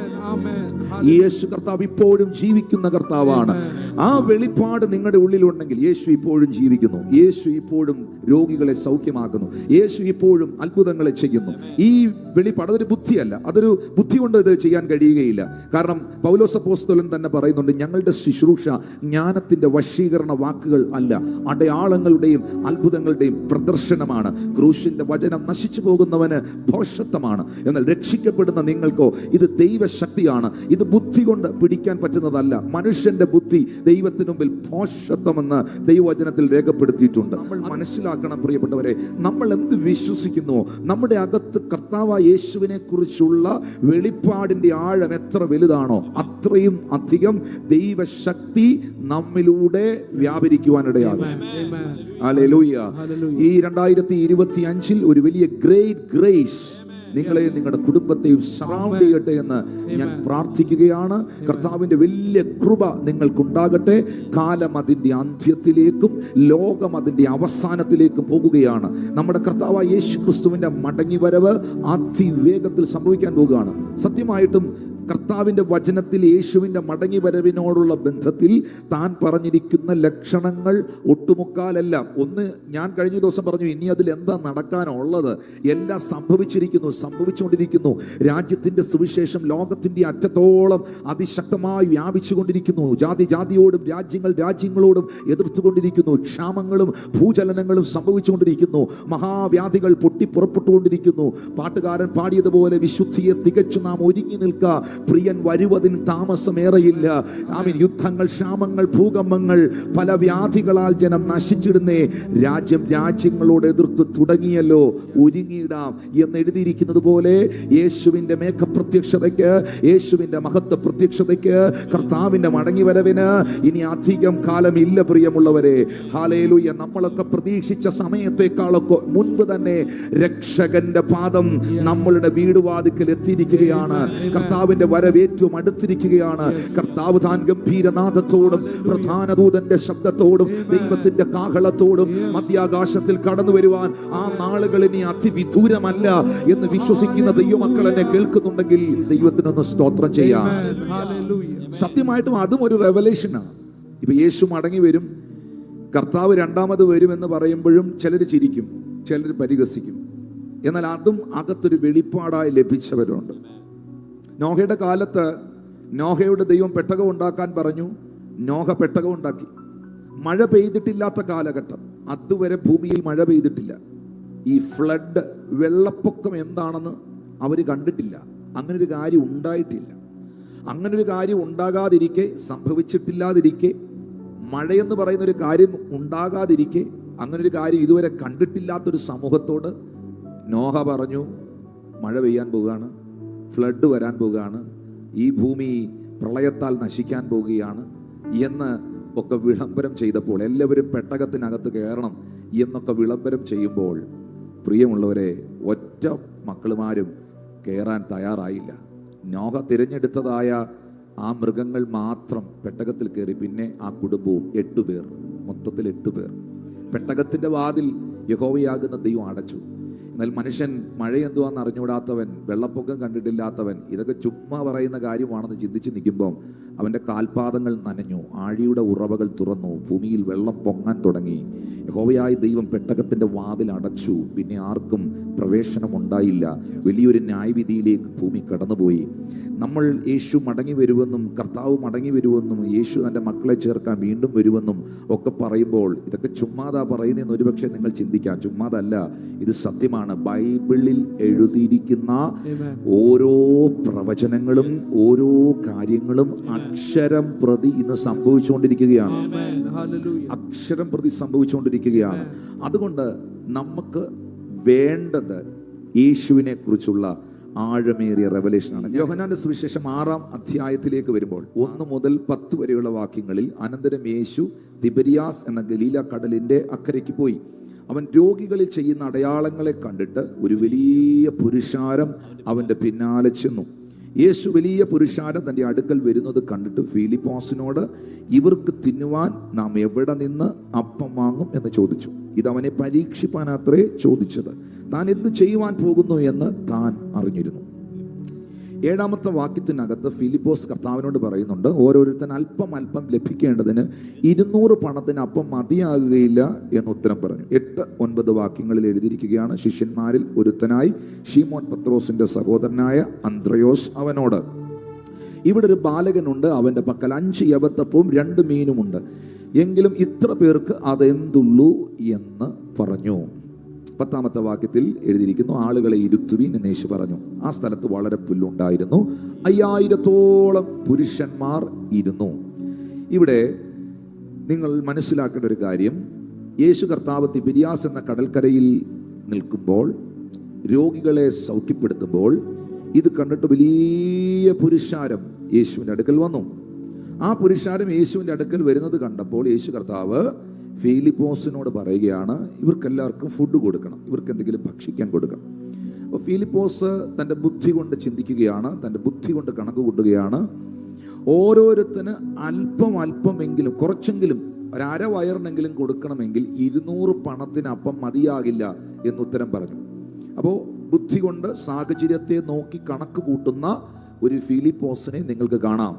യേശു കർത്താവ് ഇപ്പോഴും ജീവിക്കുന്ന കർത്താവാണ്. ആ വെളിപ്പാട് നിങ്ങളുടെ ഉള്ളിലുണ്ടെങ്കിൽ യേശു ഇപ്പോഴും ജീവിക്കുന്നു, യേശു ഇപ്പോഴും രോഗികളെ സൗഖ്യമാക്കുന്നു, യേശു ഇപ്പോഴും അത്ഭുതങ്ങളെ ചെയ്യുന്നു. ഈ വെളിപ്പാട് അതൊരു ബുദ്ധിയല്ല, അതൊരു ബുദ്ധി കൊണ്ട് ഇത് ചെയ്യാൻ കഴിയുകയില്ല. കാരണം പൗലോസ് അപ്പോസ്തലൻ തന്നെ പറയുന്നുണ്ട്, ഞങ്ങളുടെ ശുശ്രൂഷ ജ്ഞാനത്തിന്റെ വശീകരണ വാക്കുകൾ അല്ല, അടയാളങ്ങളുടെയും അത്ഭുതങ്ങളുടെയും പ്രദർശനമാണ്. ക്രൂശിന്റെ വചനം നശിച്ചു പോകുന്നവന് ഭോഷത്വമാണ്, എന്നാൽ രക്ഷിക്കപ്പെടുന്ന നിങ്ങൾക്കോ ഇത് ദൈവശക്തിയാണ്. ഇത് ബുദ്ധി കൊണ്ട് പിടിക്കാൻ പറ്റുന്നതല്ല. മനുഷ്യന്റെ ബുദ്ധി ദൈവത്തിന് മുമ്പിൽ ഭോഷത്വമെന്ന് ദൈവവചനത്തിൽ രേഖപ്പെടുത്തിയിട്ടുണ്ട്. നമ്മൾ മനസ്സിലാക്കണം പ്രിയപ്പെട്ടവരെ, നമ്മൾ എന്ത് വിശ്വസിക്കുന്നു, നമ്മുടെ അകത്ത് കർത്താവ് യേശുവിനെ കുറിച്ചുള്ള വെളിപ്പാടിന്റെ ആഴം എത്ര വലുതാണോ അത്രയും അധികം ദൈവശക്തി നമ്മിലൂടെ വ്യാപരിക്കുവാനിടയാകും. ഹല്ലേലൂയ. ഈ 2025 ഒരു വലിയ ഗ്രേറ്റ് ഗ്രേസ് നിങ്ങളെയും നിങ്ങളുടെ കുടുംബത്തെയും സറൗണ്ട് ചെയ്യട്ടെ എന്ന് ഞാൻ പ്രാർത്ഥിക്കുകയാണ്. കർത്താവിൻ്റെ വലിയ കൃപ നിങ്ങൾക്കുണ്ടാകട്ടെ. കാലം അതിൻ്റെ അന്ത്യത്തിലേക്കും ലോകം അതിൻ്റെ അവസാനത്തിലേക്കും പോകുകയാണ്. നമ്മുടെ കർത്താവായ യേശു ക്രിസ്തുവിൻ്റെ മടങ്ങിവരവ് അതിവേഗത്തിൽ സംഭവിക്കാൻ പോകുകയാണ്. സത്യമായിട്ടും കർത്താവിൻ്റെ വചനത്തിൽ യേശുവിൻ്റെ മടങ്ങി വരവിനോടുള്ള ബന്ധത്തിൽ താൻ പറഞ്ഞിരിക്കുന്ന ലക്ഷണങ്ങൾ ഒട്ടുമുക്കാലല്ല. ഒന്ന്, ഞാൻ കഴിഞ്ഞ ദിവസം പറഞ്ഞു, ഇനി അതിൽ എന്താ നടക്കാനുള്ളത്? എല്ലാം സംഭവിച്ചുകൊണ്ടിരിക്കുന്നു. രാജ്യത്തിൻ്റെ സുവിശേഷം ലോകത്തിൻ്റെ അറ്റത്തോളം അതിശക്തമായി വ്യാപിച്ചുകൊണ്ടിരിക്കുന്നു. ജാതിയോടും രാജ്യങ്ങളോടും എതിർത്തുകൊണ്ടിരിക്കുന്നു. ക്ഷാമങ്ങളും ഭൂചലനങ്ങളും സംഭവിച്ചുകൊണ്ടിരിക്കുന്നു. മഹാവ്യാധികൾ പൊട്ടിപ്പുറപ്പെട്ടുകൊണ്ടിരിക്കുന്നു. പാട്ടുകാരൻ പാടിയതുപോലെ വിശുദ്ധിയെ തികച്ചു നാം ഒരുങ്ങി നിൽക്കുക, പ്രിയൻ വരുവതിന് താമസമേറെയില്ല. ആമേൻ. യുദ്ധങ്ങൾ, ക്ഷാമങ്ങൾ, ഭൂകമ്പങ്ങൾ, പല വ്യാധികളാൽ ജനം നശിച്ചിടുന്നേ. രാജ്യങ്ങളോട് എതിർത്ത് തുടങ്ങിയല്ലോ, ഒരുങ്ങിയിടാം എന്ന് എഴുതിയിരിക്കുന്നത് പോലെ യേശുവിന്റെ മേഘപ്രത്യക്ഷതയ്ക്ക്, യേശുവിന്റെ മഹത്വ പ്രത്യക്ഷതയ്ക്ക്, കർത്താവിന്റെ മടങ്ങിവരവിന് ഇനി അധികം കാലമില്ല പ്രിയമുള്ളവരെ. ഹല്ലേലൂയ. നമ്മളൊക്കെ പ്രതീക്ഷിച്ച സമയത്തെക്കാളൊക്കെ മുൻപ് തന്നെ രക്ഷകന്റെ പാദം നമ്മളുടെ വീടുവാതിക്കൽ എത്തിയിരിക്കുകയാണ്. കർത്താവിന്റെ വരവേറ്റവും അടുത്തിരിക്കുകയാണ്. കർത്താവ് താൻ ഗംഭീരനാദത്തോടും പ്രധാന ദൂതന്റെ ശബ്ദത്തോടും ദൈവത്തിന്റെ കാഹളത്തോടും മധ്യാകാശത്തിൽ കടന്നു വരുവാൻ ആ നാളുകൾ ഇനി അതിവിദൂരമല്ല എന്ന് വിശ്വസിക്കുന്ന ദൈവമക്കൾ എന്നെ കേൾക്കുന്നുണ്ടെങ്കിൽ ദൈവത്തിനൊന്ന് സ്തോത്രം ചെയ്യാം. സത്യമായിട്ടും അതും ഒരു റെവലേഷനാണ്. ഇപ്പൊ യേശു മടങ്ങി വരും, കർത്താവ് രണ്ടാമത് വരും എന്ന് പറയുമ്പോഴും ചിലർ ചിരിക്കും, ചിലർ പരിഹസിക്കും. എന്നാൽ അതും അകത്തൊരു വെളിപ്പാടായി ലഭിച്ചവരുണ്ട്. നോഹയുടെ കാലത്ത് നോഹയുടെ ദൈവം പെട്ടകം ഉണ്ടാക്കാൻ പറഞ്ഞു. നോഹ പെട്ടകം ഉണ്ടാക്കി. മഴ പെയ്തിട്ടില്ലാത്ത കാലഘട്ടം, അതുവരെ ഭൂമിയിൽ മഴ പെയ്തിട്ടില്ല. ഈ ഫ്ലഡ്, വെള്ളപ്പൊക്കം എന്താണെന്ന് അവർ കണ്ടിട്ടില്ല. അങ്ങനൊരു കാര്യം ഉണ്ടായിട്ടില്ല. അങ്ങനൊരു കാര്യം ഉണ്ടാകാതിരിക്കെ, സംഭവിച്ചിട്ടില്ലാതിരിക്കെ, മഴയെന്ന് പറയുന്നൊരു കാര്യം ഉണ്ടാകാതിരിക്കെ, അങ്ങനൊരു കാര്യം ഇതുവരെ കണ്ടിട്ടില്ലാത്തൊരു സമൂഹത്തോട് നോഹ പറഞ്ഞു, മഴ പെയ്യാൻ പോവുകയാണ്, ഫ്ലഡ് വരാൻ പോവുകയാണ്, ഈ ഭൂമി പ്രളയത്താൽ നശിക്കാൻ പോവുകയാണ് എന്ന് ഒക്കെ വിളംബരം ചെയ്തപ്പോൾ, എല്ലാവരും പെട്ടകത്തിനകത്ത് കയറണം എന്നൊക്കെ വിളംബരം ചെയ്യുമ്പോൾ, പ്രിയമുള്ളവരെ, ഒറ്റ മക്കളുമാരും കയറാൻ തയ്യാറായില്ല. നോഹ തിരഞ്ഞെടുത്തതായ ആ മൃഗങ്ങൾ മാത്രം പെട്ടകത്തിൽ കയറി. പിന്നെ ആ കുടുംബവും 8 പേർ, മൊത്തത്തിൽ 8 പേർ. പെട്ടകത്തിന്റെ വാതിൽ യഹോവയാകുന്ന ദൈവം അടച്ചു. എന്നാൽ മനുഷ്യൻ മഴ എന്തുവാന്ന് അറിഞ്ഞുകൂടാത്തവൻ, വെള്ളപ്പൊക്കം കണ്ടിട്ടില്ലാത്തവൻ, ഇതൊക്കെ ചുമ്മാ പറയുന്ന കാര്യമാണെന്ന് ചിന്തിച്ച് നിൽക്കുമ്പോൾ അവൻ്റെ കാൽപാദങ്ങൾ നനഞ്ഞു, ആഴിയുടെ ഉറവകൾ തുറന്നു, ഭൂമിയിൽ വെള്ളം പൊങ്ങാൻ തുടങ്ങി. യഹോവയായ ദൈവം പെട്ടകത്തിൻ്റെ വാതിൽ അടച്ചു. പിന്നെ ആർക്കും പ്രവേശനം ഉണ്ടായില്ല. വലിയൊരു ന്യായവിധിയിലേക്ക് ഭൂമി കടന്നുപോയി. നമ്മൾ യേശു മടങ്ങി വരുമെന്നും കർത്താവ് മടങ്ങി വരുമെന്നും യേശു തൻ്റെ മക്കളെ ചേർക്കാൻ വീണ്ടും വരുമെന്നും ഒക്കെ പറയുമ്പോൾ ഇതൊക്കെ ചുമ്മാതാ പറയുന്നതെന്ന് ഒരുപക്ഷെ നിങ്ങൾ ചിന്തിക്കാം. ചുമ്മാതല്ല, ഇത് സത്യമാണ്. ബൈബിളിൽ എഴുതിയിരിക്കുന്ന ഓരോ പ്രവചനങ്ങളും ഓരോ കാര്യങ്ങളും അക്ഷരം പ്രതി ഇന്ന് സംഭവിച്ചുകൊണ്ടിരിക്കുകയാണ്. അക്ഷരം പ്രതി സംഭവിച്ചുകൊണ്ടിരിക്കുകയാണ്. അതുകൊണ്ട് നമുക്ക് വേണ്ടത് യേശുവിനെ കുറിച്ചുള്ള ആഴമേറിയ റെവലേഷനാണ്. യോഹന്നാന്റെ സുവിശേഷം 6-ാം അധ്യായത്തിലേക്ക് വരുമ്പോൾ 1 മുതൽ 10 വരെയുള്ള വാക്യങ്ങളിൽ, അനന്തരം യേശു തിബരിയാസ് എന്ന ഗലീല കടലിന്റെ അക്കരയ്ക്ക് പോയി. അവൻ രോഗികളിൽ ചെയ്യുന്ന അടയാളങ്ങളെ കണ്ടിട്ട് ഒരു വലിയ പുരുഷാരം അവന്റെ പിന്നാലെ ചെന്നു. യേശു വലിയ പുരുഷാരം തൻ്റെ അടുക്കൽ വരുന്നത് കണ്ടിട്ട് ഫിലിപ്പോസിനോട്, ഇവർക്ക് തിന്നുവാൻ നാം എവിടെ നിന്ന് അപ്പം വാങ്ങും എന്ന് ചോദിച്ചു. ഇതവനെ പരീക്ഷിപ്പാനത്രേ ചോദിച്ചത്. താൻ എന്ത് ചെയ്യുവാൻ പോകുന്നു എന്ന് താൻ അറിഞ്ഞിരുന്നു. 7-ാമത്തെ വാക്യത്തിനകത്ത് ഫിലിപ്പോസ് കർത്താവിനോട് പറയുന്നുണ്ട്, ഓരോരുത്തൻ അല്പം അല്പം ലഭിക്കേണ്ടതിന് 200 പണത്തിന് അപ്പം മതിയാകുകയില്ല എന്ന് ഉത്തരം പറഞ്ഞു. 8-9 വാക്യങ്ങളിൽ എഴുതിയിരിക്കുകയാണ്, ശിഷ്യന്മാരിൽ ഒരുത്തനായി ശീമോൻ പത്രോസിന്റെ സഹോദരനായ അന്ത്രയോസ് അവനോട്, ഇവിടെ ഒരു ബാലകനുണ്ട്, അവന്റെ പക്കൽ 5 യവത്തപ്പവും 2 മീനുമുണ്ട്, എങ്കിലും ഇത്ര പേർക്ക് അതെന്തുള്ളൂ എന്ന് പറഞ്ഞു. 10-ാമത്തെ വാക്യത്തിൽ എഴുതിയിരിക്കുന്നു, ആളുകളെ ഇരുത്തുവീൻ എന്ന് യേശു പറഞ്ഞു. ആ സ്ഥലത്ത് വളരെ പുല്ലുണ്ടായിരുന്നു, 5000-ഓളം പുരുഷന്മാർ ഇരുന്നു. ഇവിടെ നിങ്ങൾ മനസ്സിലാക്കേണ്ട ഒരു കാര്യം, യേശു കർത്താവ് തിബിരിയാസ് എന്ന കടൽക്കരയിൽ നിൽക്കുമ്പോൾ, രോഗികളെ സൗഖ്യപ്പെടുത്തുമ്പോൾ, ഇത് കണ്ടിട്ട് വലിയ പുരുഷാരം യേശുവിൻ്റെ അടുക്കൽ വന്നു. ആ പുരുഷാരം യേശുവിൻ്റെ അടുക്കൽ വരുന്നത് കണ്ടപ്പോൾ യേശു കർത്താവ് ഫിലിപ്പോസിനോട് പറയുകയാണ്, ഇവർക്കെല്ലാവർക്കും ഫുഡ് കൊടുക്കണം, ഇവർക്ക് എന്തെങ്കിലും ഭക്ഷിക്കാൻ കൊടുക്കണം. അപ്പോൾ ഫിലിപ്പോസ് തൻ്റെ ബുദ്ധി കൊണ്ട് ചിന്തിക്കുകയാണ്, തൻ്റെ ബുദ്ധി കൊണ്ട് കണക്ക് കൂട്ടുകയാണ്. ഓരോരുത്തന് അല്പം അല്പമെങ്കിലും, കുറച്ചെങ്കിലും, ഒരു 1/2 വയറിനെങ്കിലും കൊടുക്കണമെങ്കിൽ 200 പണത്തിന് അപ്പം മതിയാകില്ല എന്നുത്തരം പറഞ്ഞു. അപ്പോൾ ബുദ്ധി കൊണ്ട് സാഹചര്യത്തെ നോക്കി കണക്ക് കൂട്ടുന്ന ഒരു ഫിലിപ്പോസിനെ നിങ്ങൾക്ക് കാണാം.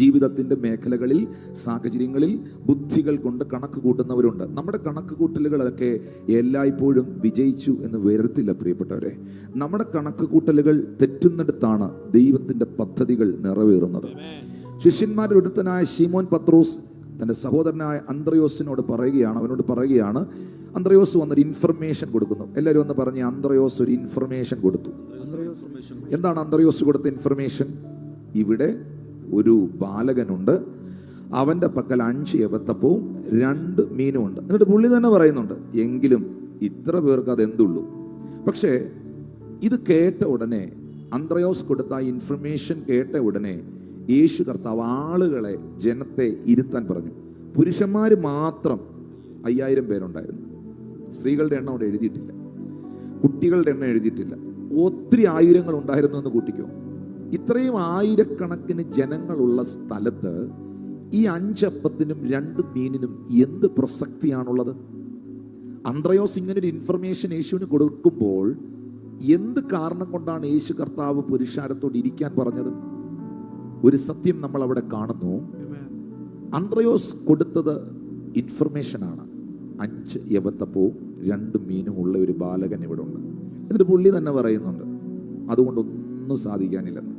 ജീവിതത്തിൻ്റെ മേഖലകളിൽ, സാഹചര്യങ്ങളിൽ ബുദ്ധികൾ കൊണ്ട് കണക്ക് കൂട്ടുന്നവരുണ്ട്. നമ്മുടെ കണക്ക് കൂട്ടലുകളൊക്കെ എല്ലായ്പ്പോഴും വിജയിച്ചു എന്ന് വരത്തില്ല പ്രിയപ്പെട്ടവരെ. നമ്മുടെ കണക്ക് കൂട്ടലുകൾ തെറ്റുന്നിടത്താണ് ദൈവത്തിൻ്റെ പദ്ധതികൾ നിറവേറുന്നത്. ശിഷ്യന്മാരിൽ ഒരുത്തനായ ശീമോൻ പത്രോസ് തൻ്റെ സഹോദരനായ അന്ത്രയോസിനോട് പറയുകയാണ്, അവനോട് പറയുകയാണ്, അന്ത്രയോസ് വന്നൊരു ഇൻഫർമേഷൻ കൊടുക്കുന്നു. എല്ലാവരും ഒന്ന് പറഞ്ഞ്, അന്ത്രയോസ് ഒരു ഇൻഫർമേഷൻ കൊടുത്തു. എന്താണ് അന്ത്രയോസ് കൊടുത്ത ഇൻഫർമേഷൻ? ഇവിടെ ഒരു ബാലകനുണ്ട്, അവൻ്റെ പക്കൽ 5 യവത്തപ്പവും 2 മീനും ഉണ്ട്. എന്നിട്ട് പുള്ളി തന്നെ പറയുന്നുണ്ട്, എങ്കിലും ഇത്ര പേർക്ക് അതെന്തുള്ളൂ. പക്ഷേ ഇത് കേട്ട ഉടനെ, അന്ത്രയോസ് കൊടുത്ത ഇൻഫർമേഷൻ കേട്ട ഉടനെ യേശു കർത്താവ് ആളുകളെ, ജനത്തെ ഇരുത്താൻ പറഞ്ഞു. പുരുഷന്മാർ മാത്രം 5000 പേരുണ്ടായിരുന്നു. സ്ത്രീകളുടെ എണ്ണം അവിടെ എഴുതിയിട്ടില്ല, കുട്ടികളുടെ എണ്ണം എഴുതിയിട്ടില്ല. ഒത്തിരി ആയിരങ്ങൾ ഉണ്ടായിരുന്നു എന്ന് കൂട്ടിക്കോ. ഇത്രയും ആയിരക്കണക്കിന് ജനങ്ങളുള്ള സ്ഥലത്ത് ഈ 5 അപ്പത്തിനും 2 മീനിനും എന്ത് പ്രസക്തിയാണുള്ളത്? അന്ത്രയോസ് ഇങ്ങനെ ഒരു ഇൻഫർമേഷൻ യേശുവിന് കൊടുക്കുമ്പോൾ എന്ത് കാരണം കൊണ്ടാണ് യേശു കർത്താവ് പുരുഷാരത്തോട് ഇരിക്കാൻ പറഞ്ഞത്? ഒരു സത്യം നമ്മൾ അവിടെ കാണുന്നു. അന്ത്രയോസ് കൊടുത്തത് ഇൻഫർമേഷനാണ്. 5 യവത്തപ്പവും 2 മീനും ഉള്ള ഒരു ബാലകൻ ഇവിടെ ഉണ്ട്. എന്നിട്ട് പുള്ളി തന്നെ പറയുന്നുണ്ട്, അതുകൊണ്ടൊന്നും സാധിക്കാനില്ലെന്ന്.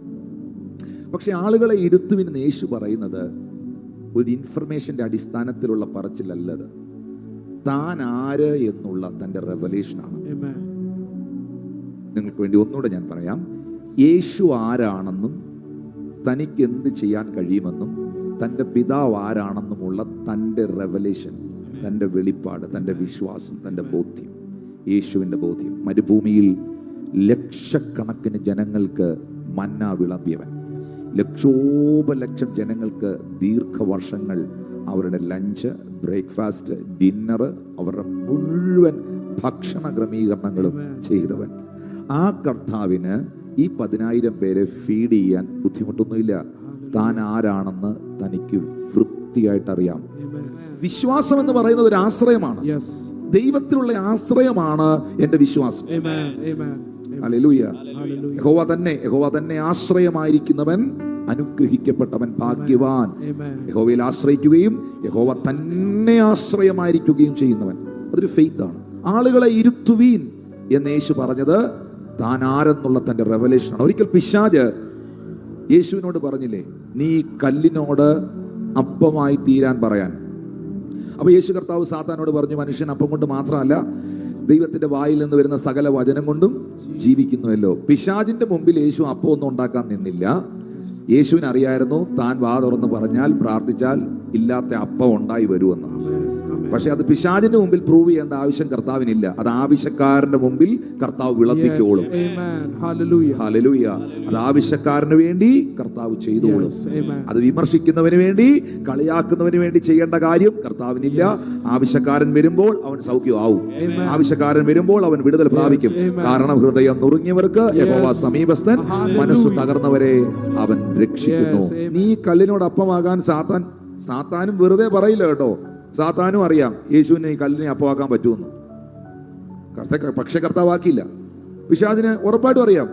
പക്ഷെ ആളുകളെ ഇരുത്തുവിന് യേശു പറയുന്നത് ഒരു ഇൻഫർമേഷന്റെ അടിസ്ഥാനത്തിലുള്ള പറച്ചിലല്ലത്. താൻ ആര് എന്നുള്ള തന്റെ റെവലേഷനാണ്. നിങ്ങൾക്ക് വേണ്ടി ഒന്നുകൂടെ ഞാൻ പറയാം. യേശു ആരാണെന്നും തനിക്ക് എന്ത് ചെയ്യാൻ കഴിയുമെന്നും തൻ്റെ പിതാവ് ആരാണെന്നുമുള്ള തൻ്റെ റെവലേഷൻ, തൻ്റെ വെളിപ്പാട്, തൻ്റെ വിശ്വാസം, തൻ്റെ ബോധ്യം, യേശുവിൻ്റെ ബോധ്യം. മരുഭൂമിയിൽ ലക്ഷക്കണക്കിന് ജനങ്ങൾക്ക് മന്ന വിളമ്പിയവൻ, ലക്ഷോപലക്ഷം ജനങ്ങൾക്ക് ദീർഘവർഷങ്ങൾ അവരുടെ ലഞ്ച്, ബ്രേക്ക്ഫാസ്റ്റ്, ഡിന്നർ, അവരുടെ മുഴുവൻ ഭക്ഷണ ക്രമീകരണങ്ങളും ചെയ്തവൻ. ആ കർത്താവിന് ഈ 10,000 പേരെ ഫീഡ് ചെയ്യാൻ ബുദ്ധിമുട്ടൊന്നുമില്ല. താൻ ആരാണെന്ന് തനിക്ക് വൃത്തിയായിട്ട് അറിയാം. വിശ്വാസം എന്ന് പറയുന്നത് ഒരു ആശ്രയമാണ്. ദൈവത്തിലുള്ള ആശ്രയമാണ് എന്റെ വിശ്വാസം. ഹല്ലേലൂയ. യഹോവ തന്നെ ആശ്രയമായിരിക്കുന്നവൻ അനുഗ്രഹിക്കപ്പെട്ടവൻ, ഭാഗ്യവാൻ. യഹോവയിൽ ആശ്രയിക്കുകയും യഹോവ തന്നെ ആശ്രയമായിരിക്കുകയും ചെയ്യുന്നവൻ, അതൊരു ഫെയ്ത്ത് ആണ്. ആളുകളെ ഇരുത്തുവീൻ എന്ന് യേശു പറഞ്ഞത് താൻ ആരെന്നുള്ള തന്റെ റെവലേഷനാണ്. ഒരിക്കൽ പിശാച് യേശുവിനോട് പറഞ്ഞില്ലേ, നീ കല്ലിനോട് അപ്പമായി തീരാൻ പറയാൻ. അപ്പൊ യേശു കർത്താവ് സാത്താനോട് പറഞ്ഞു, മനുഷ്യൻ അപ്പം കൊണ്ട് മാത്രമല്ല ദൈവത്തിന്റെ വായിൽ നിന്ന് വരുന്ന സകല വചനം കൊണ്ടും ജീവിക്കുന്നുവല്ലോ. പിശാചിന്റെ മുമ്പിൽ യേശു അപ്പം ഒന്നും ഉണ്ടാക്കാൻ നിന്നില്ല. യേശുവിന് അറിയായിരുന്നു താൻ വാ തുറന്ന് പറഞ്ഞാൽ, പ്രാർത്ഥിച്ചാൽ ഇല്ലാത്ത അപ്പം ഉണ്ടായി വരുമെന്ന്. പക്ഷെ അത് പിശാചിന്റെ മുമ്പിൽ പ്രൂവ് ചെയ്യേണ്ട ആവശ്യം കർത്താവിനില്ല. അത് ആവശ്യക്കാരന്റെ മുമ്പിൽ കർത്താവ് വിളപ്പിക്കോളും. ഹല്ലേലൂയ. അത് ആവശ്യക്കാരന് വേണ്ടി കർത്താവ് ചെയ്തോളും. അത് വിമർശിക്കുന്നവന് വേണ്ടി, കളിയാക്കുന്നവന് വേണ്ടി ചെയ്യേണ്ട കാര്യം കർത്താവിനില്ല. ആവശ്യക്കാരൻ വരുമ്പോൾ അവൻ സൗഖ്യമാവും. ആവശ്യക്കാരൻ വരുമ്പോൾ അവൻ വിടുതൽ പ്രാപിക്കും. കാരണം ഹൃദയം നുറുങ്ങിയവർക്ക് യഹോവ സമീപസ്ഥൻ, മനസ്സു തകർന്നവരെ അവൻ രക്ഷിക്കുന്നു. നീ കല്ലിനോട് അപ്പമാകാൻ സാത്താനും വെറുതെ പറയില്ല കേട്ടോ. സാത്താനും അറിയാം യേശുവിനെ ഈ കല്ലിനെ അപ്പമാക്കാൻ പറ്റുമെന്ന്. പക്ഷെ കർത്താവാക്കിയില്ല. പിശാചിന് ഉറപ്പായിട്ടും അറിയാം.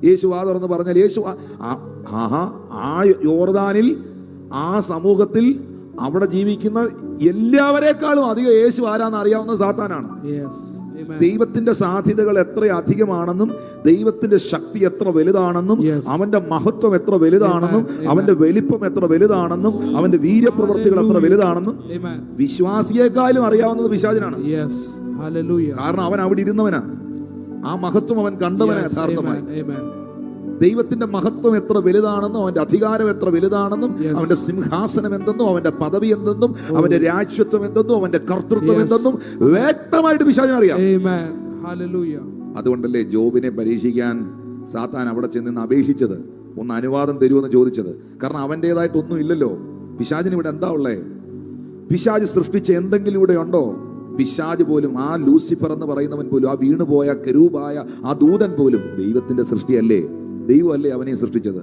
യേശു വാ തുറന്ന് പറഞ്ഞാൽ, യേശു ആ യോർദാനിൽ, ആ സമൂഹത്തിൽ അവിടെ ജീവിക്കുന്ന എല്ലാവരെക്കാളും അധികം യേശു ആരാന്ന് അറിയാവുന്ന സാത്താനാണ്. ദൈവത്തിന്റെ സാധ്യതകൾ എത്ര അധികമാണെന്നും ദൈവത്തിന്റെ ശക്തി എത്ര വലുതാണെന്നും അവന്റെ മഹത്വം എത്ര വലുതാണെന്നും അവന്റെ വലിപ്പം എത്ര വലുതാണെന്നും അവന്റെ വീര്യപ്രവൃത്തികൾ എത്ര വലുതാണെന്നും വിശ്വാസിയെക്കാളും അറിയാവുന്നത് പിശാചിനാണ്. കാരണം അവൻ അവിടെ ഇരുന്നവനാ. ആ മഹത്വം അവൻ കണ്ടവനാ യഥാർത്ഥമായി. ദൈവത്തിന്റെ മഹത്വം എത്ര വലുതാണെന്നും അവന്റെ അധികാരം എത്ര വലുതാണെന്നും അവന്റെ സിംഹാസനം എന്തെന്നും അവന്റെ പദവി എന്തെന്നും അവന്റെ രാജ്യത്വം എന്തെന്നും അവന്റെ കർത്തൃത്വം എന്തെന്നും വ്യക്തമായിട്ട് പിശാചിന് അറിയാം. അതുകൊണ്ടല്ലേ ജോബിനെ പരീക്ഷിക്കാൻ സാത്താൻ അവിടെ ചെന്ന് അപേക്ഷിച്ചത്, ഒന്ന് അനുവാദം തരുമെന്ന് ചോദിച്ചത്. കാരണം അവൻ്റെതായിട്ടൊന്നും ഇല്ലല്ലോ. പിശാചിന് ഇവിടെ എന്താ ഉള്ളേ? പിശാച് സൃഷ്ടിച്ച എന്തെങ്കിലും ഇവിടെ ഉണ്ടോ? പിശാച് പോലും, ആ ലൂസിഫർ എന്ന് പറയുന്നവൻ പോലും, ആ വീണുപോയ കെരൂബായ ആ ദൂതൻ പോലും ദൈവത്തിന്റെ സൃഷ്ടിയല്ലേ? ദൈവമല്ലേ അവനെ സൃഷ്ടിച്ചത്?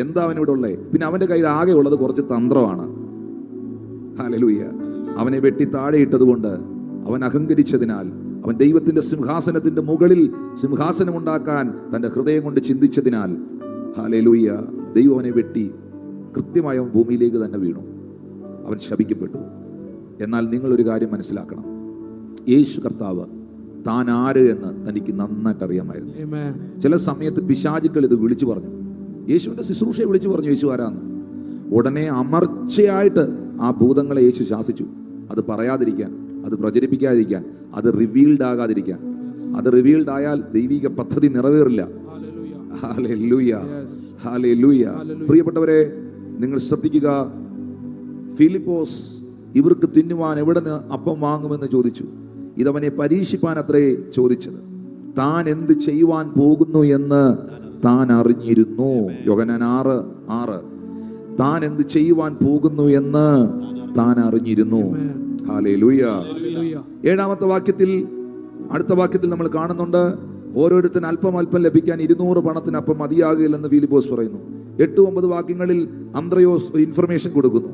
എന്താ അവനിവിടെ ഉള്ളേ? പിന്നെ അവന്റെ കയ്യിൽ ആകെ ഉള്ളത് കുറച്ച് തന്ത്രമാണ്. ഹല്ലേലൂയ. അവനെ വെട്ടി താഴെയിട്ടത് കൊണ്ട്, അവൻ അഹങ്കരിച്ചതിനാൽ, അവൻ ദൈവത്തിന്റെ സിംഹാസനത്തിന്റെ മുകളിൽ സിംഹാസനം ഉണ്ടാക്കാൻ തന്റെ ഹൃദയം കൊണ്ട് ചിന്തിച്ചതിനാൽ, ഹല്ലേലൂയ, ദൈവം അവനെ വെട്ടി കൃത്യമായ ഭൂമിയിലേക്ക് തന്നെ വീണു. അവൻ ശപിക്കപ്പെട്ടു. എന്നാൽ നിങ്ങളൊരു കാര്യം മനസ്സിലാക്കണം, യേശു കർത്താവ് താൻ ആര് എന്ന് തനിക്ക് നന്നായിട്ട് അറിയാമായിരുന്നു. ചില സമയത്ത് പിശാചുക്കൾ ഇത് വിളിച്ചു പറഞ്ഞു, യേശുവിന്റെ ശുശ്രൂഷയെ വിളിച്ചു പറഞ്ഞു യേശു ആരാന്ന്. ഉടനെ അമർച്ചയായിട്ട് ആ ഭൂതങ്ങളെ യേശു ശാസിച്ചു. അത് പറയാതിരിക്കാൻ, അത് പ്രചരിപ്പിക്കാതിരിക്കാൻ, അത് റിവീൽഡ് ആകാതിരിക്കാൻ. അത് റിവീൽഡ് ആയാൽ ദൈവിക പദ്ധതി നിറവേറില്ല. Hallelujah, hallelujah. പ്രിയപ്പെട്ടവരെ, നിങ്ങൾ ശ്രദ്ധിക്കുക. ഫിലിപ്പോസ് ഇവർക്ക് തിന്നുവാൻ എവിടെ നിന്ന് അപ്പം വാങ്ങുമെന്ന് ചോദിച്ചു. ഇതവനെ പരീക്ഷിപ്പാൻ അത്രേ ചോദിച്ചത്. താൻ എന്ത് ചെയ്യുവാൻ പോകുന്നു എന്ന് താൻ അറിഞ്ഞിരുന്നു. യോഹന്നാൻ 6:6. താൻ എന്ത് ചെയ്യുവാൻ പോകുന്നു എന്ന് താൻ അറിഞ്ഞിരുന്നു. ഹല്ലേലൂയ. 7-ാമത്തെ വാക്യത്തിൽ, അടുത്ത വാക്യത്തിൽ നമ്മൾ കാണുന്നുണ്ട്, ഓരോരുത്തരും അല്പം അല്പം ലഭിക്കാൻ 200 പണത്തിന് അപ്പം മതിയാകില്ലെന്ന് ഫിലിപ്പോസ് പറയുന്നു. 8-9 വാക്യങ്ങളിൽ അന്ത്രയോസ് ഒരു ഇൻഫർമേഷൻ കൊടുക്കുന്നു.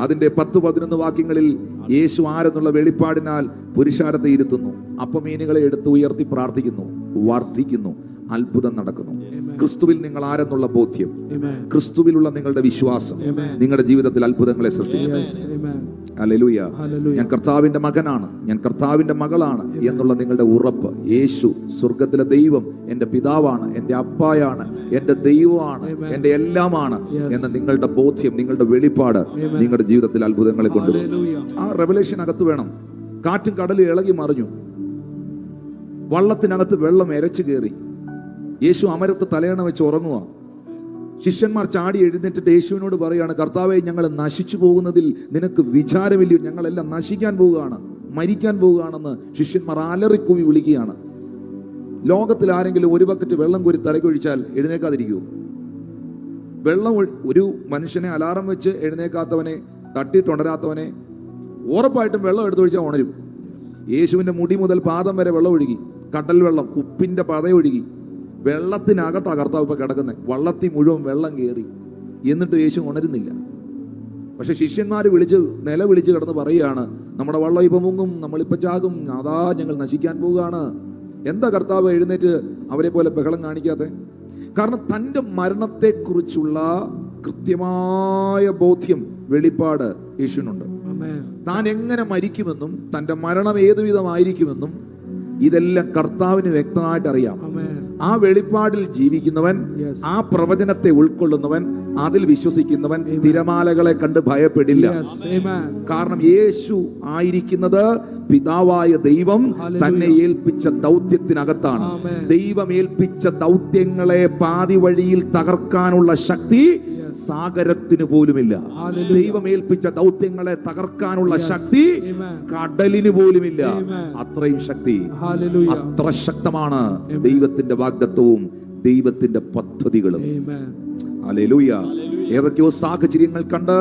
അതിന്റെ 10-11 വാക്യങ്ങളിൽ യേശു ആരെന്നുള്ള വെളിപ്പാടിനാൽ പുരുഷാരത്തെ ഇരുത്തുന്നു. അപ്പമീനുകളെ എടുത്ത് ഉയർത്തി പ്രാർത്ഥിക്കുന്നു, വർദ്ധിക്കുന്നു, അത്ഭുതം നടക്കുന്നു. ക്രിസ്തുവിൽ നിങ്ങൾ ആരെന്നുള്ള ബോധ്യം, ക്രിസ്തുവിലുള്ള നിങ്ങളുടെ വിശ്വാസം നിങ്ങളുടെ ജീവിതത്തിൽ അത്ഭുതങ്ങളെ സൃഷ്ടിക്കും. ഹല്ലേലൂയ. ഞാൻ കർത്താവിന്റെ മകനാണ്, ഞാൻ കർത്താവിന്റെ മകളാണ് എന്നുള്ള നിങ്ങളുടെ ഉറപ്പ്, യേശു സ്വർഗത്തിലെ ദൈവം എൻ്റെ പിതാവാണ്, എൻ്റെ അപ്പായാണ്, എൻ്റെ ദൈവമാണ്, എൻ്റെ എല്ലാമാണ് എന്ന നിങ്ങളുടെ ബോധ്യം, നിങ്ങളുടെ വെളിപ്പാട് നിങ്ങളുടെ ജീവിതത്തിൽ അത്ഭുതങ്ങളെ കൊണ്ടുവരും. ആ റെവലേഷൻ അകത്ത് വേണം. കാറ്റും കടലും ഇളകി മറിഞ്ഞു, വള്ളത്തിനകത്ത് വെള്ളം എരച്ചു കയറി, യേശു അമരത്ത് തലയണ വെച്ച് ഉറങ്ങുക. ശിഷ്യന്മാർ ചാടി എഴുന്നേറ്റിട്ട് യേശുവിനോട് പറയാണ്, കർത്താവേ, ഞങ്ങൾ നശിച്ചു പോകുന്നതിൽ നിനക്ക് വിചാരമില്ലയോ? ഞങ്ങളെല്ലാം നശിക്കാൻ പോവുകയാണ്, മരിക്കാൻ പോവുകയാണെന്ന് ശിഷ്യന്മാർ അലറിക്കൂവി വിളിക്കുകയാണ്. ലോകത്തിൽ ആരെങ്കിലും ഒരു ബക്കറ്റ് വെള്ളം കോരി തലകൊഴിച്ചാൽ എഴുന്നേക്കാതിരിക്കുമോ? വെള്ളം ഒരു മനുഷ്യനെ അലാറം വെച്ച് എഴുന്നേക്കാത്തവനെ, തട്ടിയിട്ടുണരാത്തവനെ ഉറപ്പായിട്ടും വെള്ളം എടുത്തൊഴിച്ചാൽ ഉണരും. യേശുവിന്റെ മുടി മുതൽ പാദം വരെ വെള്ളം ഒഴുകി, കടൽ വെള്ളം, ഉപ്പിന്റെ പതയൊഴുകി. വെള്ളത്തിനകത്താ കർത്താവ് ഇപ്പൊ കിടക്കുന്നത്. വള്ളത്തിൽ മുഴുവൻ വെള്ളം കയറി, എന്നിട്ട് യേശു ഉണരുന്നില്ല. പക്ഷെ ശിഷ്യന്മാർ നിലവിളിച്ച് കിടന്ന് പറയുകയാണ്, നമ്മുടെ വള്ളം ഇപ്പൊ മുങ്ങും, നമ്മളിപ്പോ ചാകും, അതാ ഞങ്ങൾ നശിക്കാൻ പോവുകയാണ്. എന്താ കർത്താവ് എഴുന്നേറ്റ് അവരെ പോലെ ബഹളം കാണിക്കാതെ? കാരണം തൻ്റെ മരണത്തെക്കുറിച്ചുള്ള കൃത്യമായ ബോധ്യം, വെളിപ്പാട് യേശുവിനുണ്ട്. താൻ എങ്ങനെ മരിക്കുമെന്നും തൻ്റെ മരണം ഏതുവിധമായിരിക്കുമെന്നും ഇതെല്ലാം കർത്താവിന് വ്യക്തമായിട്ട് അറിയാം. ആ വെളിപ്പാടിൽ ജീവിക്കുന്നവൻ, ആ പ്രവചനത്തെ ഉൾക്കൊള്ളുന്നവൻ, അതിൽ വിശ്വസിക്കുന്നവൻ തിരമാലകളെ കണ്ട് ഭയപ്പെടില്ല. കാരണം യേശു ആയിരിക്കുന്നത് പിതാവായ ദൈവം തന്നെ ഏൽപ്പിച്ച ദൗത്യത്തിനകത്താണ്. ദൈവം ഏൽപ്പിച്ച ദൗത്യങ്ങളെ പാതി വഴിയിൽ തകർക്കാനുള്ള ശക്തി സാഗരത്തിന് പോലുമില്ല. ദൈവം ഏൽപ്പിച്ച ദൗത്യങ്ങളെ തകർക്കാനുള്ള ശക്തി കടലിന് പോലുമില്ല. അത്രയും ശക്തി, അത്ര ശക്തമാണ് ദൈവത്തിന്റെ വാഗ്ദത്തവും ദൈവത്തിന്റെ പദ്ധതികളും. ഹല്ലേലൂയ. ഏതൊക്കെയോ സാഹചര്യങ്ങൾ കണ്ട്,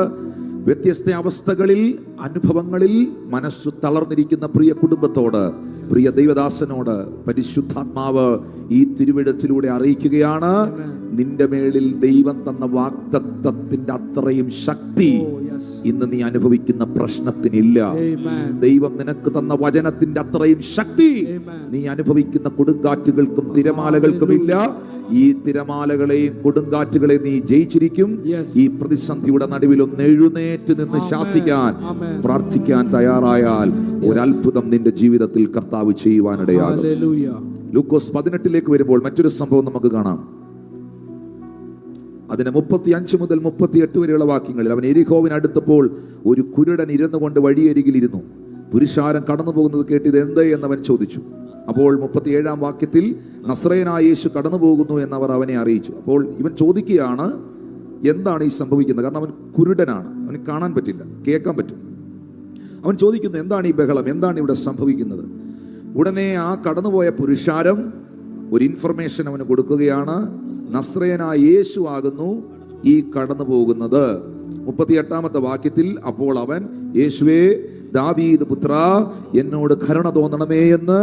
വ്യത്യസ്ത അവസ്ഥകളിൽ, അനുഭവങ്ങളിൽ മനസ്സു തളർന്നിരിക്കുന്ന പ്രിയ കുടുംബത്തോട്, പ്രിയ ദൈവദാസനോട് പരിശുദ്ധാത്മാവ് ഈ തിരുവെഴുത്തിലൂടെ അറിയിക്കുകയാണ്, നിന്റെ മേളിൽ ദൈവം തന്ന വാഗ്ദത്തത്തിന്റെ അത്രയും ശക്തി ഇന്ന് നീ അനുഭവിക്കുന്ന പ്രശ്നത്തിനില്ല. ദൈവം നിനക്ക് തന്ന വചനത്തിന്റെ അത്രയും ശക്തി നീ അനുഭവിക്കുന്ന കൊടുങ്കാറ്റുകൾക്കും തിരമാലകൾക്കും ഇല്ല. ഈ തിരമാലകളെയും കൊടുങ്കാറ്റുകളെയും നീ ജയിച്ചിരിക്കും. ഈ പ്രതിസന്ധിയുടെ നടുവിൽ ഒന്ന് എഴുന്നേറ്റ് നിന്ന് ശാസിക്കാൻ, പ്രാർത്ഥിക്കാൻ തയ്യാറായാൽ ഒരത്ഭുതം നിന്റെ ജീവിതത്തിൽ കർത്താവ് ചെയ്യുവാനിടയാകും. ലൂക്കോസ് 18 വരുമ്പോൾ മറ്റൊരു സംഭവം നമുക്ക് കാണാം. അതിന് 35 മുതൽ 38 വരെയുള്ള വാക്യങ്ങളിൽ, അവൻ എരിഹോവിനടുത്തപ്പോൾ ഒരു കുരുടൻ ഇരുന്നുകൊണ്ട് വഴിയരികിൽ ഇരുന്നു. പുരുഷാരം കടന്നു പോകുന്നത് കേട്ടിത് എന്ത് എന്നവൻ ചോദിച്ചു. അപ്പോൾ 37-ാം വാക്യത്തിൽ, നസ്രയനായ യേശു കടന്നു പോകുന്നു എന്നവർ അവനെ അറിയിച്ചു. അപ്പോൾ ഇവൻ ചോദിക്കുകയാണ്, എന്താണ് ഈ സംഭവിക്കുന്നത്? കാരണം അവൻ കുരുടനാണ്, അവന് കാണാൻ പറ്റില്ല, കേൾക്കാൻ പറ്റും. അവൻ ചോദിക്കുന്നു, എന്താണ് ഈ ബഹളം, എന്താണ് ഇവിടെ സംഭവിക്കുന്നത്? ഉടനെ ആ കടന്നുപോയ പുരുഷാരം ഒരു ഇൻഫർമേഷൻ അവന് കൊടുക്കുകയാണ്. നസ്രയനായ യേശു ആകുന്നു ഈ കടന്നു പോകുന്നത്. 38-ാമത്തെ വാക്യത്തിൽ, അപ്പോൾ അവൻ, യേശുവേ, ദാവീദ് പുത്ര, എന്നോട് കരുണ തോന്നണമേ എന്ന്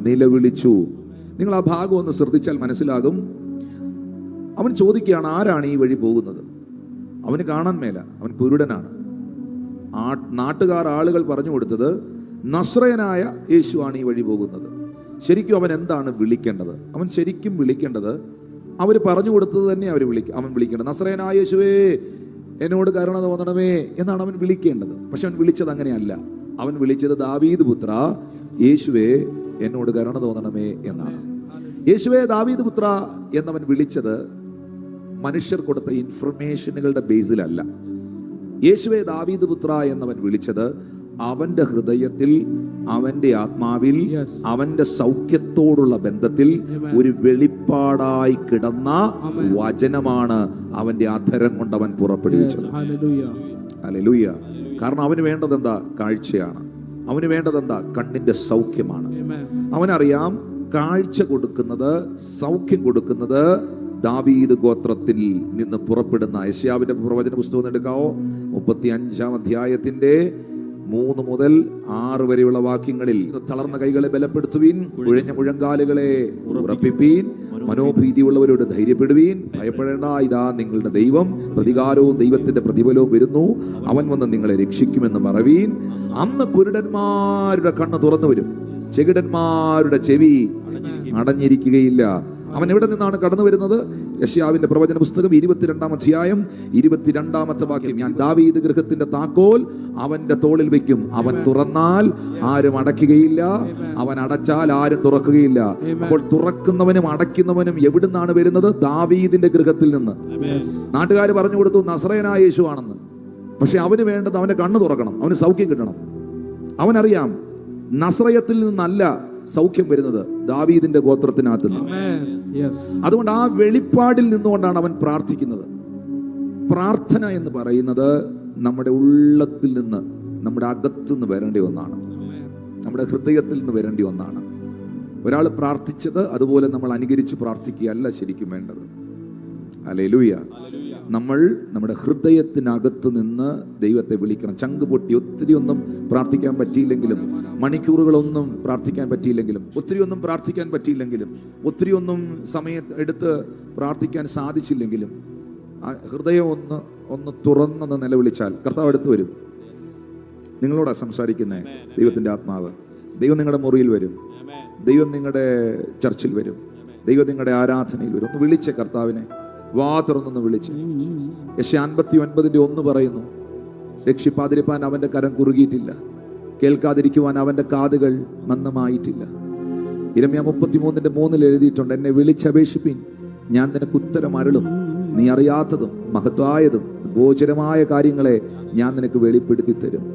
നിലവിളിച്ചു. നിങ്ങൾ ആ ഭാഗം ഒന്ന് ശ്രദ്ധിച്ചാൽ മനസ്സിലാകും. അവൻ ചോദിക്കുകയാണ്, ആരാണ് ഈ വഴി പോകുന്നത്? അവന് കാണാൻ മേല, അവൻ കുരുടനാണ്. നാട്ടുകാർ, ആളുകൾ പറഞ്ഞു കൊടുത്തത് നസ്രയനായ യേശുവാണ് ഈ വഴി പോകുന്നത്. ശരിക്കും അവൻ എന്താണ് വിളിക്കേണ്ടത്? അവൻ ശരിക്കും വിളിക്കേണ്ടത്, അവർ പറഞ്ഞു കൊടുത്തത് തന്നെ അവൻ വിളിക്കേണ്ടത്. നസ്രയനായ യേശുവേ, എന്നോട് കരുണ തോന്നണമേ എന്നാണ് അവൻ വിളിക്കേണ്ടത്. പക്ഷെ അവൻ വിളിച്ചത് അങ്ങനെയല്ല. അവൻ വിളിച്ചത്, ദാവീദ് പുത്ര, യേശുവേ, എന്നോട് കരുണ തോന്നണമേ എന്നാണ്. യേശുവേ, ദാവീദ് പുത്ര എന്നവൻ വിളിച്ചത് മനുഷ്യർ കൊടുത്ത ഇൻഫർമേഷനുകളുടെ ബേസിലല്ല. യേശുവേ, ദാവീദ് പുത്ര എന്നവൻ വിളിച്ചത് അവന്റെ ഹൃദയത്തിൽ, അവന്റെ ആത്മാവിൽ, അവന്റെ സൗഖ്യത്തോടുള്ള ബന്ധത്തിൽ ഒരു വെളിപ്പാടായി കിടന്ന വചനമാണ് അവന്റെ അധരം കൊണ്ട് അവൻ പുറപ്പെടുവിച്ചത്. ഹല്ലേലൂയ. കാരണം അവന് വേണ്ടത് എന്താ? കാഴ്ചയാണ്. അവന് വേണ്ടത് എന്താ? കണ്ണിന്റെ സൗഖ്യമാണ്. അവനറിയാം കാഴ്ച കൊടുക്കുന്നത്, സൗഖ്യം കൊടുക്കുന്നത് ദാവീദ് ഗോത്രത്തിൽ നിന്ന് പുറപ്പെടുന്ന യെശയ്യാവിന്റെ പ്രവചന പുസ്തകം എടുക്കാവോ? 35-ാം അധ്യായത്തിന്റെ 3 മുതൽ 6 വരെയുള്ള വാക്യങ്ങളിൽ, തളർന്ന കൈകളെ ബലപ്പെടുത്തുവീൻ, കുഴഞ്ഞ മുഴങ്കാലുകളെ ഉറപ്പിപ്പീൻ, മനോഭീതിയുള്ളവരോട് ധൈര്യപ്പെടുവീൻ, ഭയപ്പെടേണ്ട, ഇതാ നിങ്ങളുടെ ദൈവം, പ്രതികാരവും ദൈവത്തിന്റെ പ്രതിഫലവും വരുന്നു, അവൻ വന്ന് നിങ്ങളെ രക്ഷിക്കുമെന്ന് പറവീൻ. അന്ന് കുരുടന്മാരുടെ കണ്ണ് തുറന്നു വരും, ചെകിടന്മാരുടെ ചെവി അടഞ്ഞിരിക്കുകയില്ല. അവൻ എവിടെ നിന്നാണ് കടന്നു വരുന്നത്? യെശയ്യാവിന്റെ പ്രവചന പുസ്തകം 22-ാം അധ്യായം 22-ാമത്തെ വാക്യം. ഞാൻ ദാവീദ് ഗൃഹത്തിന്റെ താക്കോൽ അവന്റെ തോളിൽ വെക്കും, അവൻ തുറന്നാൽ ആരും അടയ്ക്കുകയില്ല, അവൻ അടച്ചാൽ ആരും തുറക്കുകയില്ല. അപ്പോൾ തുറക്കുന്നവനും അടയ്ക്കുന്നവനും എവിടുന്നാണ് വരുന്നത്? ദാവീദിന്റെ ഗൃഹത്തിൽ നിന്ന്. നാട്ടുകാർ പറഞ്ഞു കൊടുത്തു നസറേനായ യേശു ആണെന്ന്. പക്ഷെ അവന് വേണ്ടത് അവന്റെ കണ്ണ് തുറക്കണം, അവന് സൗഖ്യം കിട്ടണം. അവനറിയാം നസറയത്തിൽ നിന്നല്ല സൗഖ്യം വരുന്നത്, ദാവീദിന്റെ ഗോത്രത്തിനകത്ത് നിന്ന്. അതുകൊണ്ട് ആ വെളിപ്പാടിൽ നിന്നുകൊണ്ടാണ് അവൻ പ്രാർത്ഥിക്കുന്നത്. പ്രാർത്ഥന എന്ന് പറയുന്നത് നമ്മുടെ ഉള്ളത്തിൽ നിന്ന്, നമ്മുടെ അകത്തു നിന്ന് വരേണ്ട ഒന്നാണ്, നമ്മുടെ ഹൃദയത്തിൽ നിന്ന് വരേണ്ട ഒന്നാണ്. ഒരാൾ പ്രാർത്ഥിച്ചത് അതുപോലെ നമ്മൾ അനുകരിച്ച് പ്രാർത്ഥിക്കുകയല്ല ശരിക്കും വേണ്ടത്. ഹല്ലേലൂയ. നമ്മൾ നമ്മുടെ ഹൃദയത്തിനകത്ത് നിന്ന് ദൈവത്തെ വിളിക്കണം. ചങ്ക് പൊട്ടി ഒത്തിരി ഒന്നും പ്രാർത്ഥിക്കാൻ പറ്റിയില്ലെങ്കിലും, മണിക്കൂറുകളൊന്നും പ്രാർത്ഥിക്കാൻ പറ്റിയില്ലെങ്കിലും, ഒത്തിരി ഒന്നും പ്രാർത്ഥിക്കാൻ പറ്റിയില്ലെങ്കിലും, ഒത്തിരി ഒന്നും സമയം എടുത്ത് പ്രാർത്ഥിക്കാൻ സാധിച്ചില്ലെങ്കിലും, ഹൃദയം ഒന്ന് തുറന്നൊന്ന് നിലവിളിച്ചാൽ കർത്താവ് അടുത്ത് വരും. നിങ്ങളോടാ സംസാരിക്കുന്നേ ദൈവത്തിന്റെ ആത്മാവ്. ദൈവം നിങ്ങളുടെ മുറിയിൽ വരും, ദൈവം നിങ്ങളുടെ ചർച്ചിൽ വരും, ദൈവം നിങ്ങളുടെ ആരാധനയിൽ വരും. ഒന്ന് വിളിച്ചേ കർത്താവിനെ, വാ തുറന്നൊന്ന് വിളിച്ച്. യെശയ്യാ 59:1 പറയുന്നു, രക്ഷിപ്പാതിരിപ്പാൻ അവന്റെ കരം കുറുകിയിട്ടില്ല, കേൾക്കാതിരിക്കുവാൻ അവന്റെ കാതുകൾ മന്ദമായിട്ടില്ല. യിരെമ്യാ 33:3 എഴുതിയിട്ടുണ്ട്, എന്നെ വിളിച്ചപേക്ഷിപ്പിൻ, ഞാൻ നിനക്ക് ഉത്തരം അരുളും, നീ അറിയാത്തതും മഹത്വായതും ഗോചരമായ കാര്യങ്ങളെ ഞാൻ നിനക്ക് വെളിപ്പെടുത്തി തരും.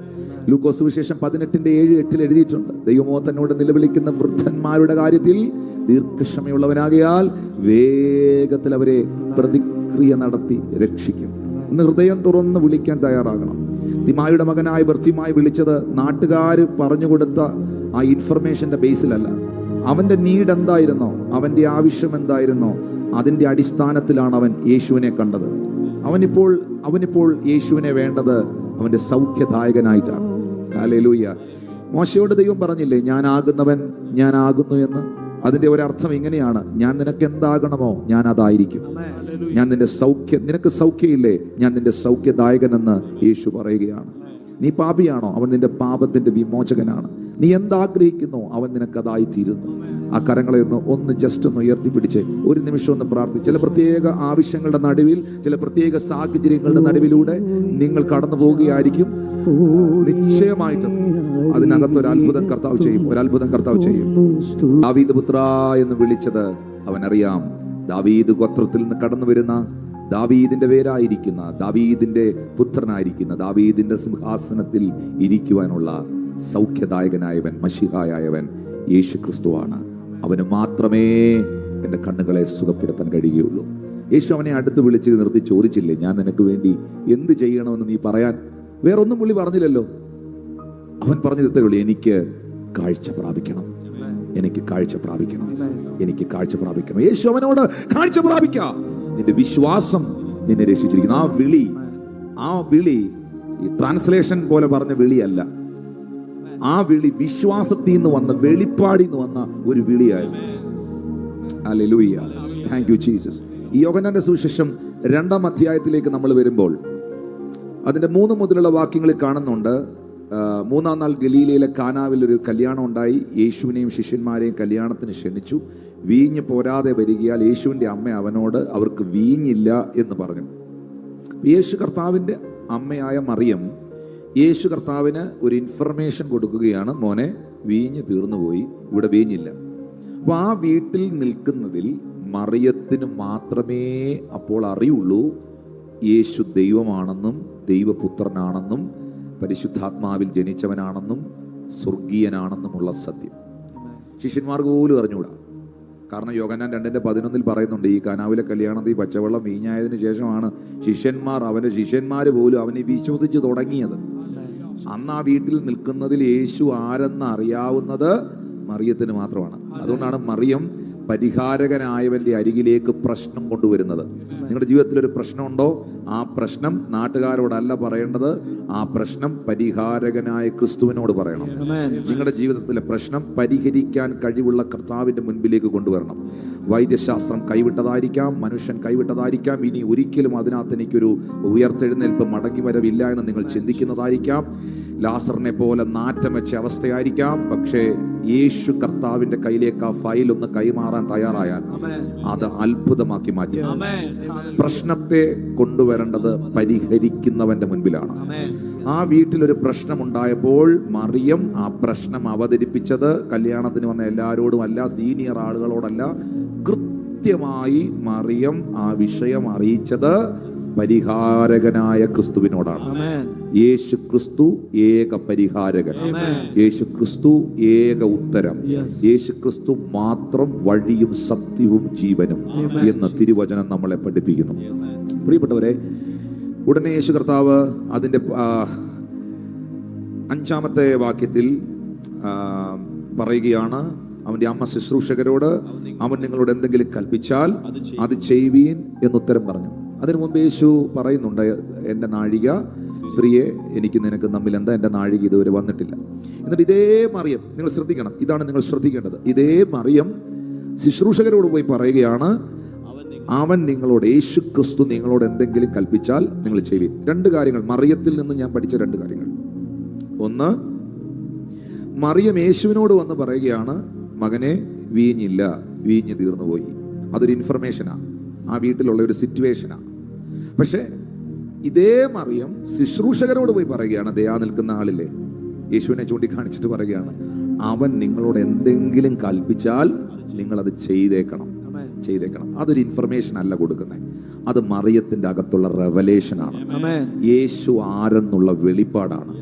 ലൂക്കോസ് സുവിശേഷം 18:7-8 എഴുതിയിട്ടുണ്ട്, ദൈവമോ തന്നോട് നിലവിളിക്കുന്ന വൃദ്ധന്മാരുടെ കാര്യത്തിൽ ദീർഘക്ഷമയുള്ളവനാകയാൽ വേഗത്തിൽ അവരെ പ്രതിക്രിയ നടത്തി രക്ഷിക്കും. ഇന്ന് ഹൃദയം തുറന്ന് വിളിക്കാൻ തയ്യാറാകണം. തിമായുടെ മകനായ ബർത്തിമായി വിളിച്ചത് നാട്ടുകാർ പറഞ്ഞുകൊടുത്ത ആ ഇൻഫർമേഷന്റെ ബേസിലല്ല. അവന്റെ നീഡ് എന്തായിരുന്നോ, അവന്റെ ആവശ്യം എന്തായിരുന്നോ, അതിന്റെ അടിസ്ഥാനത്തിലാണ് അവൻ യേശുവിനെ കണ്ടത്. അവനിപ്പോൾ യേശുവിനെ വേണ്ടത് അവന്റെ സൗഖ്യദായകനായിട്ടാണ്. ഹല്ലേലൂയ. മോശയോട് ദൈവം പറഞ്ഞില്ലേ, ഞാനാകുന്നവൻ ഞാനാകുന്നു എന്ന്. അതിന്റെ ഒരർത്ഥം ഇങ്ങനെയാണ്, ഞാൻ നിനക്ക് എന്താകണമോ ഞാൻ അതായിരിക്കും. ഞാൻ നിനക്ക് സൗഖ്യമില്ലേ, ഞാൻ നിന്റെ സൗഖ്യദായകനെന്ന് യേശു പറയുകയാണ്. നീ പാപിയാണോ, അവൻ നിന്റെ പാപത്തിന്റെ വിമോചകനാണ്. നീ എന്താഗ്രഹിക്കുന്നോ അവൻ നിനക്കതായി തീരുന്നു. ആ കരങ്ങളെ ഒന്ന് ജസ്റ്റ് ഒന്ന് ഉയർത്തിപ്പിടിച്ച് ഒരു നിമിഷം ഒന്ന് പ്രാർത്ഥിച്ച്. ചില പ്രത്യേക ആവശ്യങ്ങളുടെ നടുവിൽ, ചില പ്രത്യേക സാഹചര്യങ്ങളുടെ നടുവിലൂടെ നിങ്ങൾ കടന്നു പോവുകയായിരിക്കും. നിശ്ചയമായിട്ടും അതിനകത്ത് ഒരു അത്ഭുതം കർത്താവ് ചെയ്യും. ദാവീദ് പുത്ര എന്ന് വിളിച്ചത് അവനറിയാം. ദാവീദ് ഗോത്രത്തിൽ നിന്ന് കടന്നു വരുന്ന, ദാവീദിന്റെ പേരായിരിക്കുന്ന, ദാവീദിന്റെ പുത്രനായിരിക്കുന്ന, ദാവീദിന്റെ സിംഹാസനത്തിൽ ഇരിക്കുവാനുള്ള സൗഖ്യദായകനായവൻ, മശിഹായായവൻ യേശു ക്രിസ്തുവാണ്. അവന് മാത്രമേ എൻ്റെ കണ്ണുകളെ സുഖപ്പെടുത്താൻ കഴിയുകയുള്ളൂ. യേശു അവനെ അടുത്ത് വിളിച്ച് നിർത്തി ചോദിച്ചില്ലേ, ഞാൻ നിനക്ക് വേണ്ടി എന്ത് ചെയ്യണമെന്ന് നീ പറയാൻ? വേറൊന്നും പുള്ളി പറഞ്ഞില്ലല്ലോ. അവൻ പറഞ്ഞു തരുള്ളൂ, എനിക്ക് കാഴ്ച പ്രാപിക്കണം, എനിക്ക് കാഴ്ച പ്രാപിക്കണം, എനിക്ക് കാഴ്ച പ്രാപിക്കണം. യേശു അവനോട് കാഴ്ച പ്രാപിക്കാം, നിന്റെ വിശ്വാസം നിന്നെ രക്ഷിച്ചിരിക്കുന്നു. ആ വിളി ട്രാൻസ്ലേഷൻ പോലെ പറഞ്ഞ വിളിയല്ല. ആ വിളി വിശ്വാസത്തിൽ നിന്ന് വന്ന, വെളിപ്പാടിൽ നിന്ന് വന്ന ഒരു വിളിയായിരുന്നു. ഹല്ലേലൂയ. Thank you Jesus. ഈ യോഹന്നാന്റെ സുവിശേഷം 2-ാം അധ്യായത്തിലേക്ക് നമ്മൾ വരുമ്പോൾ അതിന്റെ 3 മുതലുള്ള വാക്യങ്ങളിൽ കാണുന്നുണ്ട്, 3-ാം നാൾ ഗലീലയിലെ കാനാവിൽ ഒരു കല്യാണം ഉണ്ടായി. യേശുവിനെയും ശിഷ്യന്മാരെയും കല്യാണത്തിന് ക്ഷണിച്ചു. വീഞ്ഞ് പോരാതെ വരികയാൽ യേശുവിൻ്റെ അമ്മ അവനോട് അവർക്ക് വീഞ്ഞില്ല എന്ന് പറഞ്ഞു. യേശു കർത്താവിൻ്റെ അമ്മയായ മറിയം യേശു കർത്താവിന് ഒരു ഇൻഫർമേഷൻ കൊടുക്കുകയാണ്, മോനെ വീഞ്ഞ് തീർന്നുപോയി, ഇവിടെ വീഞ്ഞില്ല. അപ്പോൾ ആ വീട്ടിൽ നിൽക്കുന്നതിൽ മറിയത്തിന് മാത്രമേ അപ്പോൾ അറിയുള്ളൂ യേശു ദൈവമാണെന്നും ദൈവപുത്രനാണെന്നും പരിശുദ്ധാത്മാവിൽ ജനിച്ചവനാണെന്നും സ്വർഗീയനാണെന്നുമുള്ള സത്യം ശിഷ്യന്മാർക്ക് പോലും അറിഞ്ഞുകൂടാ. കാരണം യോഹന്നാൻ 2:11 പറയുന്നുണ്ട്, ഈ കാനാവിലെ കല്യാണത്തിൽ പച്ചവെള്ളം വീഞ്ഞായതിനു ശേഷമാണ് അവൻ്റെ ശിഷ്യന്മാർ പോലും അവനെ വിശ്വസിച്ച് തുടങ്ങിയത്. അന്ന് ആ വീട്ടിൽ നിൽക്കുന്നതിൽ യേശു ആരെന്ന് അറിയാവുന്നത് മറിയത്തിന് മാത്രമാണ്. അതുകൊണ്ടാണ് മറിയം പരിഹാരകനായവന്റെ അരികിലേക്ക് പ്രശ്നം കൊണ്ടുവരുന്നത്. നിങ്ങളുടെ ജീവിതത്തിൽ ഒരു പ്രശ്നമുണ്ടോ? ആ പ്രശ്നം നാട്ടുകാരോടല്ല പറയേണ്ടത്, ആ പ്രശ്നം പരിഹാരകനായ ക്രിസ്തുവിനോട് പറയണം. നിങ്ങളുടെ ജീവിതത്തിലെ പ്രശ്നം പരിഹരിക്കാൻ കഴിവുള്ള കർത്താവിന്റെ മുൻപിലേക്ക് കൊണ്ടുവരണം. വൈദ്യശാസ്ത്രം കൈവിട്ടതായിരിക്കാം, മനുഷ്യൻ കൈവിട്ടതായിരിക്കാം, ഇനി ഒരിക്കലും അതിനകത്ത് എനിക്കൊരു ഉയർത്തെഴുന്നേൽപ്പ് മടങ്ങി വരവില്ല എന്ന് നിങ്ങൾ ചിന്തിക്കുന്നതായിരിക്കാം. ലാസറിനെ പോലെ നാറ്റം വെച്ച അവസ്ഥയായിരിക്കാം. പക്ഷേ യേശു കർത്താവിന്റെ കയ്യിലേക്ക് ആ ഫയൽ ഒന്ന് കൈമാറാൻ തയ്യാറായാൽ അത് അത്ഭുതമാക്കി മാറ്റും. പ്രശ്നത്തെ കൊണ്ടുവരേണ്ടത് പരിഹരിക്കുന്നവന്റെ മുൻപിലാണ്. ആ വീട്ടിലൊരു പ്രശ്നമുണ്ടായപ്പോൾ മറിയം ആ പ്രശ്നം അവതരിപ്പിച്ചത് കല്യാണത്തിന് വന്ന എല്ലാവരോടും അല്ല, സീനിയർ ആളുകളോടല്ല. കൃത്യമായി മറിയം ആ വിഷയം അറിയിച്ചത് പരിഹാരകനായ ക്രിസ്തുവിനോടാണ്. യേശു ക്രിസ്തു ഏക പരിഹാരകൻ, യേശു ക്രിസ്തു ഏക ഉത്തരം, യേശു ക്രിസ്തു മാത്രം വഴിയും സത്യവും ജീവനും എന്ന തിരുവചനം നമ്മളെ പഠിപ്പിക്കുന്നു. പ്രിയപ്പെട്ടവരെ, ഉടനെ യേശു കർത്താവ് അതിന്റെ 5-ാമത്തെ വാക്യത്തിൽ പറയുകയാണ്, അവന്റെ അമ്മ ശുശ്രൂഷകരോട്, അവൻ നിങ്ങളോട് എന്തെങ്കിലും കൽപ്പിച്ചാൽ അത് ചെയ്യുവീൻ എന്നുത്തരം പറഞ്ഞു. അതിനു മുമ്പ് യേശു പറയുന്നുണ്ട്, എൻ്റെ നാഴിക, സ്ത്രീയെ, എനിക്ക് നിനക്ക് തമ്മിൽ എന്താ, എൻ്റെ നാഴിക ഇതുവരെ വന്നിട്ടില്ല. എന്നിട്ട് ഇതേ മറിയം, നിങ്ങൾ ശ്രദ്ധിക്കണം, ഇതാണ് നിങ്ങൾ ശ്രദ്ധിക്കേണ്ടത്, ഇതേ മറിയം ശുശ്രൂഷകരോട് പോയി പറയുകയാണ്, അവൻ നിങ്ങളോട്, യേശു ക്രിസ്തു നിങ്ങളോട് എന്തെങ്കിലും കൽപ്പിച്ചാൽ നിങ്ങൾ ചെയ്യുവീൻ. 2 കാര്യങ്ങൾ മറിയത്തിൽ നിന്ന് ഞാൻ പഠിച്ച 2 കാര്യങ്ങൾ. ഒന്ന്, മറിയം യേശുവിനോട് വന്ന് പറയുകയാണ്, മകനെ, വീഞ്ഞില്ല, വീഞ്ഞ് തീർന്നുപോയി. അതൊരു ഇൻഫർമേഷനാണ്, ആ വീട്ടിലുള്ള ഒരു സിറ്റുവേഷനാണ്. പക്ഷെ ഇതേ മറിയം ശുശ്രൂഷകരോട് പോയി പറയുകയാണ്, ദയാ നിൽക്കുന്ന ആളില്ലേ, യേശുവിനെ ചൂണ്ടിക്കാണിച്ചിട്ട് പറയുകയാണ്, അവൻ നിങ്ങളോട് എന്തെങ്കിലും കൽപ്പിച്ചാൽ നിങ്ങളത് ചെയ്തേക്കണം. അതൊരു ഇൻഫർമേഷൻ അല്ല കൊടുക്കുന്നത്, അത് മറിയത്തിന്റെ അകത്തുള്ള റെവലേഷനാണ്. യേശു ആരെന്നുള്ള വെളിപ്പാടാണ്.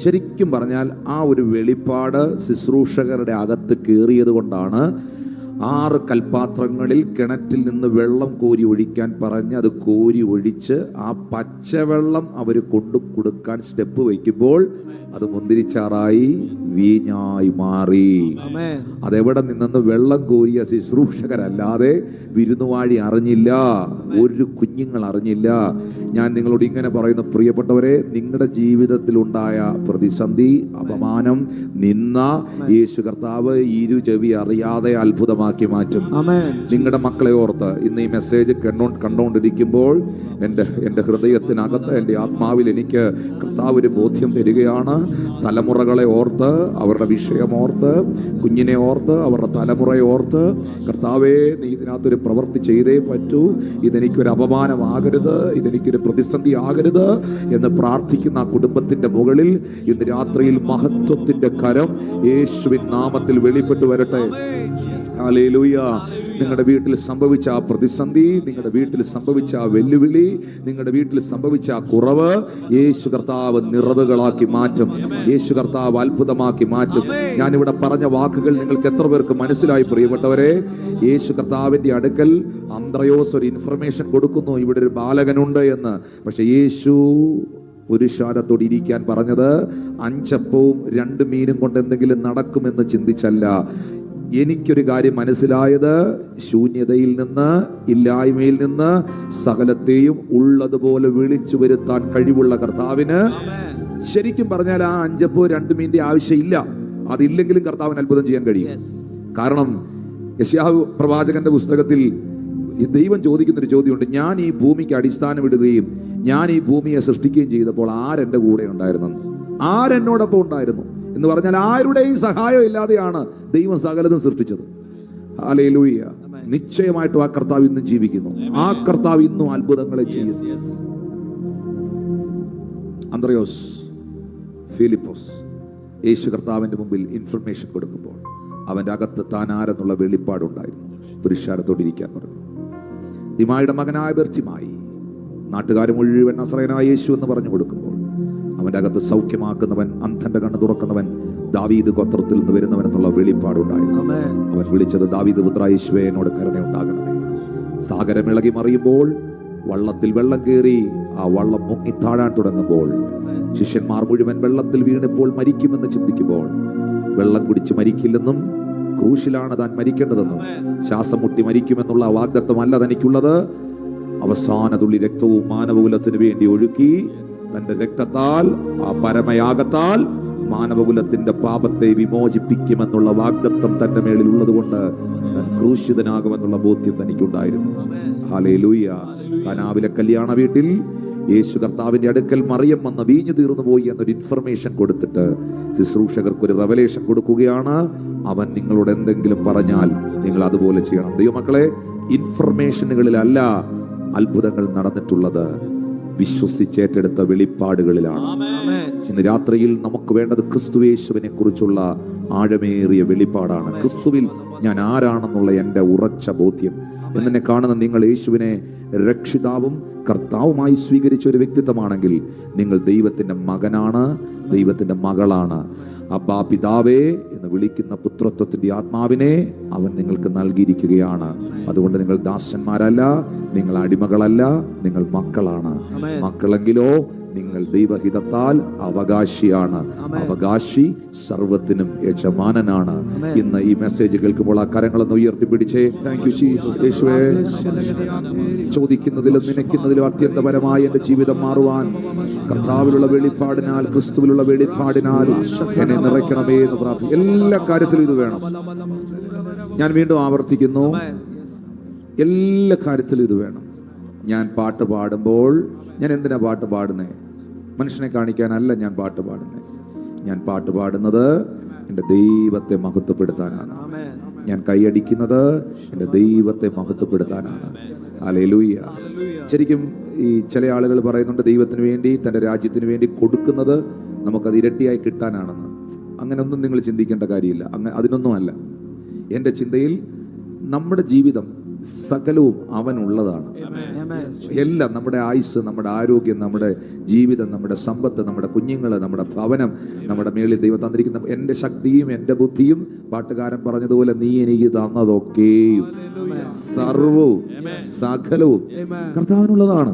ശരിക്കും പറഞ്ഞാൽ ആ ഒരു വെളിപ്പാട് ശുശ്രൂഷകരുടെ അകത്ത് കയറിയത് കൊണ്ടാണ് 6 കൽപാത്രങ്ങളിൽ കിണറ്റിൽ നിന്ന് വെള്ളം കോരി ഒഴിക്കാൻ പറഞ്ഞ് അത് കോരി ഒഴിച്ച് ആ പച്ചവെള്ളം അവർ കൊണ്ടു കൊടുക്കാൻ സ്റ്റെപ്പ് വയ്ക്കുമ്പോൾ അത് മുന്തിരിച്ചാറായി വീഞ്ഞായി മാറി. അതെവിടെ നിന്നെന്ന് വെള്ളം കോരിയ ശുശ്രൂഷകരല്ലാതെ വിരുന്നുവാഴി അറിഞ്ഞില്ല, ഒരു കുഞ്ഞുങ്ങൾ അറിഞ്ഞില്ല. ഞാൻ നിങ്ങളോട് ഇങ്ങനെ പറയുന്നു, പ്രിയപ്പെട്ടവരെ, നിങ്ങളുടെ ജീവിതത്തിൽ ഉണ്ടായ പ്രതിസന്ധി, അപമാനം, നിന്ന യേശു കർത്താവ് ഇരു ചെവി അറിയാതെ അത്ഭുതമാക്കി മാറ്റും. നിങ്ങളുടെ മക്കളെ ഓർത്ത് ഇന്ന് ഈ മെസ്സേജ് കണ്ടുകൊണ്ടിരിക്കുമ്പോൾ എൻ്റെ ഹൃദയത്തിനകത്ത്, എൻ്റെ ആത്മാവിൽ എനിക്ക് കർത്താവ് ഒരു ബോധ്യം തരികയാണ്. തലമുറകളെ ഓർത്ത്, അവരുടെ വിഷയമോർത്ത്, കുഞ്ഞിനെ ഓർത്ത്, അവരുടെ തലമുറയെ ഓർത്ത്, കർത്താവേ, നീ ഇതിനകത്തൊരു പ്രവൃത്തി ചെയ്തേ പറ്റൂ, ഇതെനിക്കൊരു അപമാനമാകരുത്, ഇതെനിക്കൊരു പ്രതിസന്ധി ആകരുത് എന്ന് പ്രാർത്ഥിക്കുന്ന ആ കുടുംബത്തിന്റെ മുകളിൽ ഇന്ന് രാത്രിയിൽ മഹത്വത്തിന്റെ കരം യേശുവിൻ നാമത്തിൽ വെളിപ്പെട്ടു വരട്ടെ. ഹല്ലേലൂയ. നിങ്ങളുടെ വീട്ടിൽ സംഭവിച്ച ആ പ്രതിസന്ധി, നിങ്ങളുടെ വീട്ടിൽ സംഭവിച്ച ആ വെല്ലുവിളി, നിങ്ങളുടെ വീട്ടിൽ സംഭവിച്ച ആ കുറവ് യേശു കർത്താവ് നിറവുകളാക്കി മാറ്റും. യേശു കർത്താവ് അത്ഭുതമാക്കി മാറ്റും. ഞാനിവിടെ പറഞ്ഞ വാക്കുകൾ നിങ്ങൾക്ക് എത്ര പേർക്ക് മനസ്സിലായി പ്രിയപ്പെട്ടവരെ? യേശു കർത്താവിന്റെ അടുക്കൽ അന്ത്രയോസ് ഒരു ഇൻഫർമേഷൻ കൊടുക്കുന്നു, ഇവിടെ ഒരു ബാലകനുണ്ട് എന്ന്. പക്ഷെ യേശു പുരുഷാരത്തോട് ഇരിക്കാൻ പറഞ്ഞത് 5 അപ്പവും 2 മീനും കൊണ്ട് എന്തെങ്കിലും നടക്കുമെന്ന് ചിന്തിച്ചല്ല. എനിക്കൊരു കാര്യം മനസ്സിലായത്, ശൂന്യതയിൽ നിന്ന്, ഇല്ലായ്മയിൽ നിന്ന് സകലത്തെയും ഉള്ളതുപോലെ വിളിച്ചു വരുത്താൻ കഴിവുള്ള കർത്താവിന് ശരിക്കും പറഞ്ഞാൽ ആ 5 അപ്പവും 2 മീനിന്റെ ആവശ്യമില്ല. അതില്ലെങ്കിലും കർത്താവിന് അത്ഭുതം ചെയ്യാൻ കഴിയും. കാരണം യെശയ്യാവ് പ്രവാചകന്റെ പുസ്തകത്തിൽ ദൈവം ചോദിക്കുന്നൊരു ചോദ്യമുണ്ട്, ഞാൻ ഈ ഭൂമിക്ക് അടിസ്ഥാനമിടുകയും ഞാൻ ഈ ഭൂമിയെ സൃഷ്ടിക്കുകയും ചെയ്തപ്പോൾ ആരെന്റെ കൂടെ ഉണ്ടായിരുന്നു, ആരെന്നോടൊപ്പം ഉണ്ടായിരുന്നു എന്ന് പറഞ്ഞാൽ ആരുടെയും സഹായം ഇല്ലാതെയാണ് ദൈവം സകലതും സൃഷ്ടിച്ചത്. ഹല്ലേലൂയ. നിശ്ചയമായിട്ടും ആ കർത്താവ് ഇന്നും ജീവിക്കുന്നു, ആ കർത്താവ് ഇന്നും അത്ഭുതങ്ങളെ ചെയ്യുന്നു. അന്ത്രയോസ്, ഫിലിപ്പോസ് യേശു കർത്താവിന്റെ മുമ്പിൽ ഇൻഫർമേഷൻ കൊടുക്കുമ്പോൾ അവന്റെ അകത്ത് താൻ ആരെന്നുള്ള വെളിപ്പാടുണ്ടായിരുന്നു. പുരുഷാരത്തോടിരിക്കാൻ പറഞ്ഞു. ദിമായുടെ മകനായ ബർത്തിമായി നാട്ടുകാർ മുഴുവൻ നസറയനായ യേശു എന്ന് പറഞ്ഞു കൊടുക്കുമ്പോൾ അവൻ അവൻ്റെ അകത്ത് സൗഖ്യമാക്കുന്നവൻ, അന്ധന്റെ കണ്ണ് തുറക്കുന്നവൻ, ദാവീദ് ഗോത്രത്തിൽ നിന്ന് വരുന്നവൻ എന്നുള്ള വെളിപ്പാടുണ്ടായിരുന്നു. അവൻ വിളിച്ചത്, ദാവീദ് പുത്രാ യേശുവേ, എന്നോട് കരുണയുണ്ടാകണമേ. സാഗരമിളകി മറിയുമ്പോൾ, വള്ളത്തിൽ വെള്ളം കയറി ആ വള്ളം മുങ്ങിത്താഴാൻ തുടങ്ങുമ്പോൾ, ശിഷ്യന്മാർ മുഴുവൻ വെള്ളത്തിൽ വീണിപ്പോൾ മരിക്കുമെന്ന് ചിന്തിക്കുമ്പോൾ, വെള്ളം കുടിച്ച് മരിക്കില്ലെന്നും ക്രൂശിലാണ് താൻ മരിക്കേണ്ടതെന്നും ശ്വാസം മുട്ടി മരിക്കുമെന്നുള്ള വാഗ്ദത്തമല്ല തനിക്കുള്ളത്, അവസാന തുള്ളി രക്തവും മാനവകുലത്തിന് വേണ്ടി ഒഴുക്കി തന്റെ രക്തത്താൽ, ആ പരമയാഗത്താൽ മാനവകുലത്തിന്റെ പാപത്തെ വിമോചിപ്പിക്കുമെന്നുള്ള വാഗ്ദത്തം തന്റെ മേളിൽ ഉള്ളത് കൊണ്ട് താൻ ക്രൂശിതനാകുമെന്നുള്ള ബോധ്യം തനിക്കുണ്ടായിരുന്നു. ഹല്ലേലൂയ. കാനാവിലെ കല്യാണ വീട്ടിൽ യേശു കർത്താവിന്റെ അടുക്കൽ മറിയം വന്ന് വീഞ്ഞു തീർന്നു പോയി എന്നൊരു ഇൻഫർമേഷൻ കൊടുത്തിട്ട് ശുശ്രൂഷകർക്ക് ഒരു റെവലേഷൻ കൊടുക്കുകയാണ്. അവൻ നിങ്ങളോട് എന്തെങ്കിലും പറഞ്ഞാൽ നിങ്ങൾ അതുപോലെ ചെയ്യണം. ദൈവമക്കളെ, ഇൻഫർമേഷനുകളിലല്ല അത്ഭുതങ്ങൾ നടന്നിട്ടുള്ളത്, വിശ്വസിച്ചേറ്റെടുത്ത വെളിപ്പാടുകളിലാണ്. ഇന്ന് രാത്രിയിൽ നമുക്ക് വേണ്ടത് ക്രിസ്തുയേശുവിനെ കുറിച്ചുള്ള ആഴമേറിയ വെളിപ്പാടാണ്. ക്രിസ്തുവിൽ ഞാൻ ആരാണെന്നുള്ള എൻ്റെ ഉറച്ച ബോധ്യം. എന്നെ കാണുന്ന നിങ്ങൾ യേശുവിനെ രക്ഷിതാവും കർത്താവുമായി സ്വീകരിച്ച ഒരു വ്യക്തിത്വമാണെങ്കിൽ നിങ്ങൾ ദൈവത്തിന്റെ മകനാണ്, ദൈവത്തിന്റെ മകളാണ്. അബ്ബാ പിതാവേ എന്ന് വിളിക്കുന്ന പുത്രത്വത്തിന്റെ ആത്മാവിനെ അവൻ നിങ്ങൾക്ക് നൽകിയിരിക്കുകയാണ്. അതുകൊണ്ട് നിങ്ങൾ ദാസന്മാരല്ല, നിങ്ങൾ അടിമകളല്ല, നിങ്ങൾ മക്കളാണ്. മക്കളെങ്കിലോ നിങ്ങൾ ദൈവഹിതത്താൽ അവകാശിയാണ്. അവകാശി സർവത്തിനും യജമാനനാണ്. ഇന്ന് ഈ മെസ്സേജ് കേൾക്കുമ്പോൾ ആ കരങ്ങളൊന്ന് ഉയർത്തിപ്പിടിച്ചേ. Thank you Jesus. യേശുവേ, ചോദിക്കുന്നതിലും നനയ്ക്കുന്നതിലും അത്യന്തപരമായി എന്റെ ജീവിതം മാറുവാൻ കർത്താവിലുള്ള വെളിപ്പാടിനാൽ, ക്രിസ്തുവിലുള്ള വെളിപ്പാടിനാൽ എന്നെ നിറയ്ക്കണമേ എന്ന് പ്രാർത്ഥിക്കും. എല്ലാ കാര്യത്തിലും ഇത് വേണം. ഞാൻ വീണ്ടും ആവർത്തിക്കുന്നു, എല്ലാ കാര്യത്തിലും ഇത് വേണം. ഞാൻ പാട്ട് പാടുമ്പോൾ ഞാൻ എന്തിനാ പാട്ട് പാടുന്നേ? മനുഷ്യനെ കാണിക്കാനല്ല ഞാൻ പാട്ട് പാടുന്നേ. ഞാൻ പാട്ട് പാടുന്നത് എൻ്റെ ദൈവത്തെ മഹത്വപ്പെടുത്താനാണ്. ഞാൻ കൈയടിക്കുന്നത് എൻ്റെ ദൈവത്തെ മഹത്വപ്പെടുത്താനാണ്. ഹല്ലേലൂയ. ശരിക്കും ഈ ചില ആളുകൾ പറയുന്നുണ്ട് ദൈവത്തിന് വേണ്ടി, തൻ്റെ രാജ്യത്തിന് വേണ്ടി കൊടുക്കുന്നത് നമുക്കത് ഇരട്ടിയായി കിട്ടാനാണെന്ന്. അങ്ങനെയൊന്നും നിങ്ങൾ ചിന്തിക്കേണ്ട കാര്യമില്ല. അതിനൊന്നും അല്ല. എൻ്റെ ചിന്തയിൽ നമ്മുടെ ജീവിതം സകലവും അവനുള്ളതാണ്. എല്ലാം, നമ്മുടെ ആയുസ്, നമ്മുടെ ആരോഗ്യം, നമ്മുടെ ജീവിതം, നമ്മുടെ സമ്പത്ത്, നമ്മുടെ കുഞ്ഞുങ്ങൾ, നമ്മുടെ ഭവനം, നമ്മുടെ മേളിൽ ദൈവം തന്നിരിക്കുന്ന എൻ്റെ ശക്തിയും എൻ്റെ ബുദ്ധിയും, പാട്ടുകാരൻ പറഞ്ഞതുപോലെ നീ എനിക്ക് തന്നതൊക്കെയും സർവവും സകലവും കർത്താവിനുള്ളതാണ്.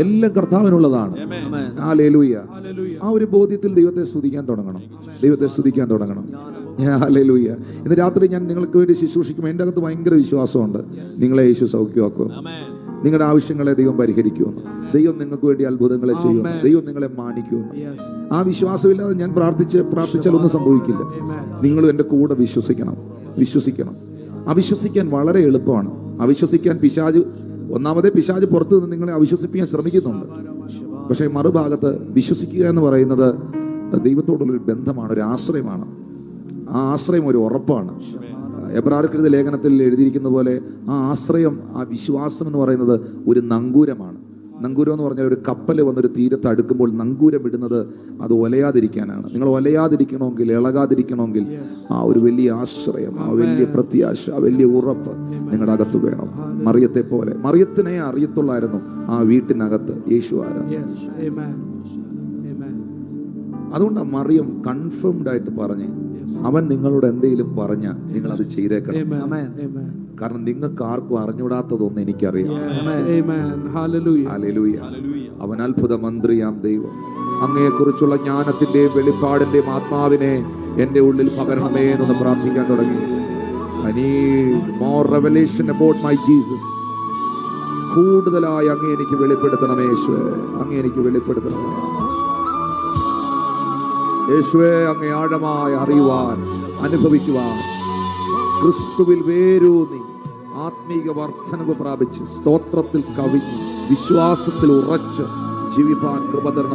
എല്ലാം കർത്താവിനുള്ളതാണ്. ഹല്ലേലൂയ. ആ ഒരു ബോധ്യത്തിൽ ദൈവത്തെ സ്തുതിക്കാൻ തുടങ്ങണം. ദൈവത്തെ സ്തുതിക്കാൻ തുടങ്ങണം. ഹല്ലേലൂയ. ഇന്ന് രാത്രി ഞാൻ നിങ്ങൾക്ക് വേണ്ടി ശുശ്രൂഷിക്കുമ്പോൾ എൻ്റെ അകത്ത് ഭയങ്കര വിശ്വാസമുണ്ട്. നിങ്ങളെ യേശു സൗഖ്യമാക്കും. നിങ്ങളുടെ ആവശ്യങ്ങളെ ദൈവം പരിഹരിക്കുമെന്ന്. ദൈവം നിങ്ങൾക്ക് വേണ്ടി അത്ഭുതങ്ങളെ ചെയ്യുമെന്ന്. ദൈവം നിങ്ങളെ മാനിക്കുമെന്ന്. ആ വിശ്വാസമില്ലാതെ ഞാൻ പ്രാർത്ഥിച്ചാൽ ഒന്നും സംഭവിക്കില്ല. നിങ്ങളും എൻ്റെ കൂടെ വിശ്വസിക്കണം. അവിശ്വസിക്കാൻ വളരെ എളുപ്പമാണ്. അവിശ്വസിക്കാൻ ഒന്നാമതേ പിശാച് പുറത്തു നിന്ന് നിങ്ങളെ അവിശ്വസിപ്പിക്കാൻ ശ്രമിക്കുന്നുണ്ട്. പക്ഷേ മറുഭാഗത്ത് വിശ്വസിക്കുക എന്ന് പറയുന്നത് ദൈവത്തോടുള്ളൊരു ബന്ധമാണ്, ഒരു ആശ്രയമാണ്. ആ ആശ്രയം ഒരു ഉറപ്പാണ്. എബ്രായർക്കെഴുതിയ ലേഖനത്തിൽ എഴുതിയിരിക്കുന്ന പോലെ ആ ആശ്രയം, ആ വിശ്വാസം എന്ന് പറയുന്നത് ഒരു നങ്കൂരമാണ്. നങ്കൂരം എന്ന് പറഞ്ഞാൽ ഒരു കപ്പൽ വന്നൊരു തീരത്ത് അടുക്കുമ്പോൾ നങ്കൂരം ഇടുന്നത് അത് ഒലയാതിരിക്കാനാണ്. നിങ്ങൾ ഒലയാതിരിക്കണമെങ്കിൽ, ഇളകാതിരിക്കണമെങ്കിൽ ആ ഒരു വലിയ ആശ്രയം, ആ വലിയ പ്രത്യാശ, ആ വലിയ ഉറപ്പ് നിങ്ങളുടെ അകത്ത് വേണം. മറിയത്തെ പോലെ, മറിയത്തിനെ അറിയത്തുള്ളായിരുന്നു ആ വീട്ടിനകത്ത് യേശു ആരാണ്. അതുകൊണ്ടാണ് മറിയം കൺഫേംഡ് ആയിട്ട് പറഞ്ഞേ, അവൻ നിങ്ങളോട് എന്തെങ്കിലും പറഞ്ഞ നിങ്ങൾ അത് ചെയ്തേക്കണം. കാരണം നിങ്ങൾക്ക് ആർക്കും അറിഞ്ഞൂടാത്തതൊന്നും എനിക്കറിയാം. ഹല്ലേലൂയ. അവൻ അത്ഭുത മന്ത്രിയാം ദൈവം. അങ്ങയെക്കുറിച്ചുള്ള ജ്ഞാനത്തിന്റെയും വെളിപ്പാടിന്റെയും ആത്മാവിനെ എൻ്റെ ഉള്ളിൽ പകരണമേ എന്നൊന്ന് പ്രാർത്ഥിക്കാൻ തുടങ്ങി. I need more revelation about my Jesus. കൂടുതലായി അങ്ങേ എനിക്ക് വെളിപ്പെടുത്തണമേ യേശുവേ. അങ്ങേ എനിക്ക് വെളിപ്പെടുത്തണമേ യേശുവേ. അങ്ങേ ആഴമായി അറിയുവാൻ, അനുഭവിക്കുവാൻ, ക്രിസ്തുവിൽ വേരൂന്നി ആത്മീക വർധനവ് പ്രാപിച്ച് സ്തോത്രത്തിൽ കവിഞ്ഞ് വിശ്വാസത്തിൽ ഉറച്ച് ജീവിപ്പാൻ കൃപ തരണമേ.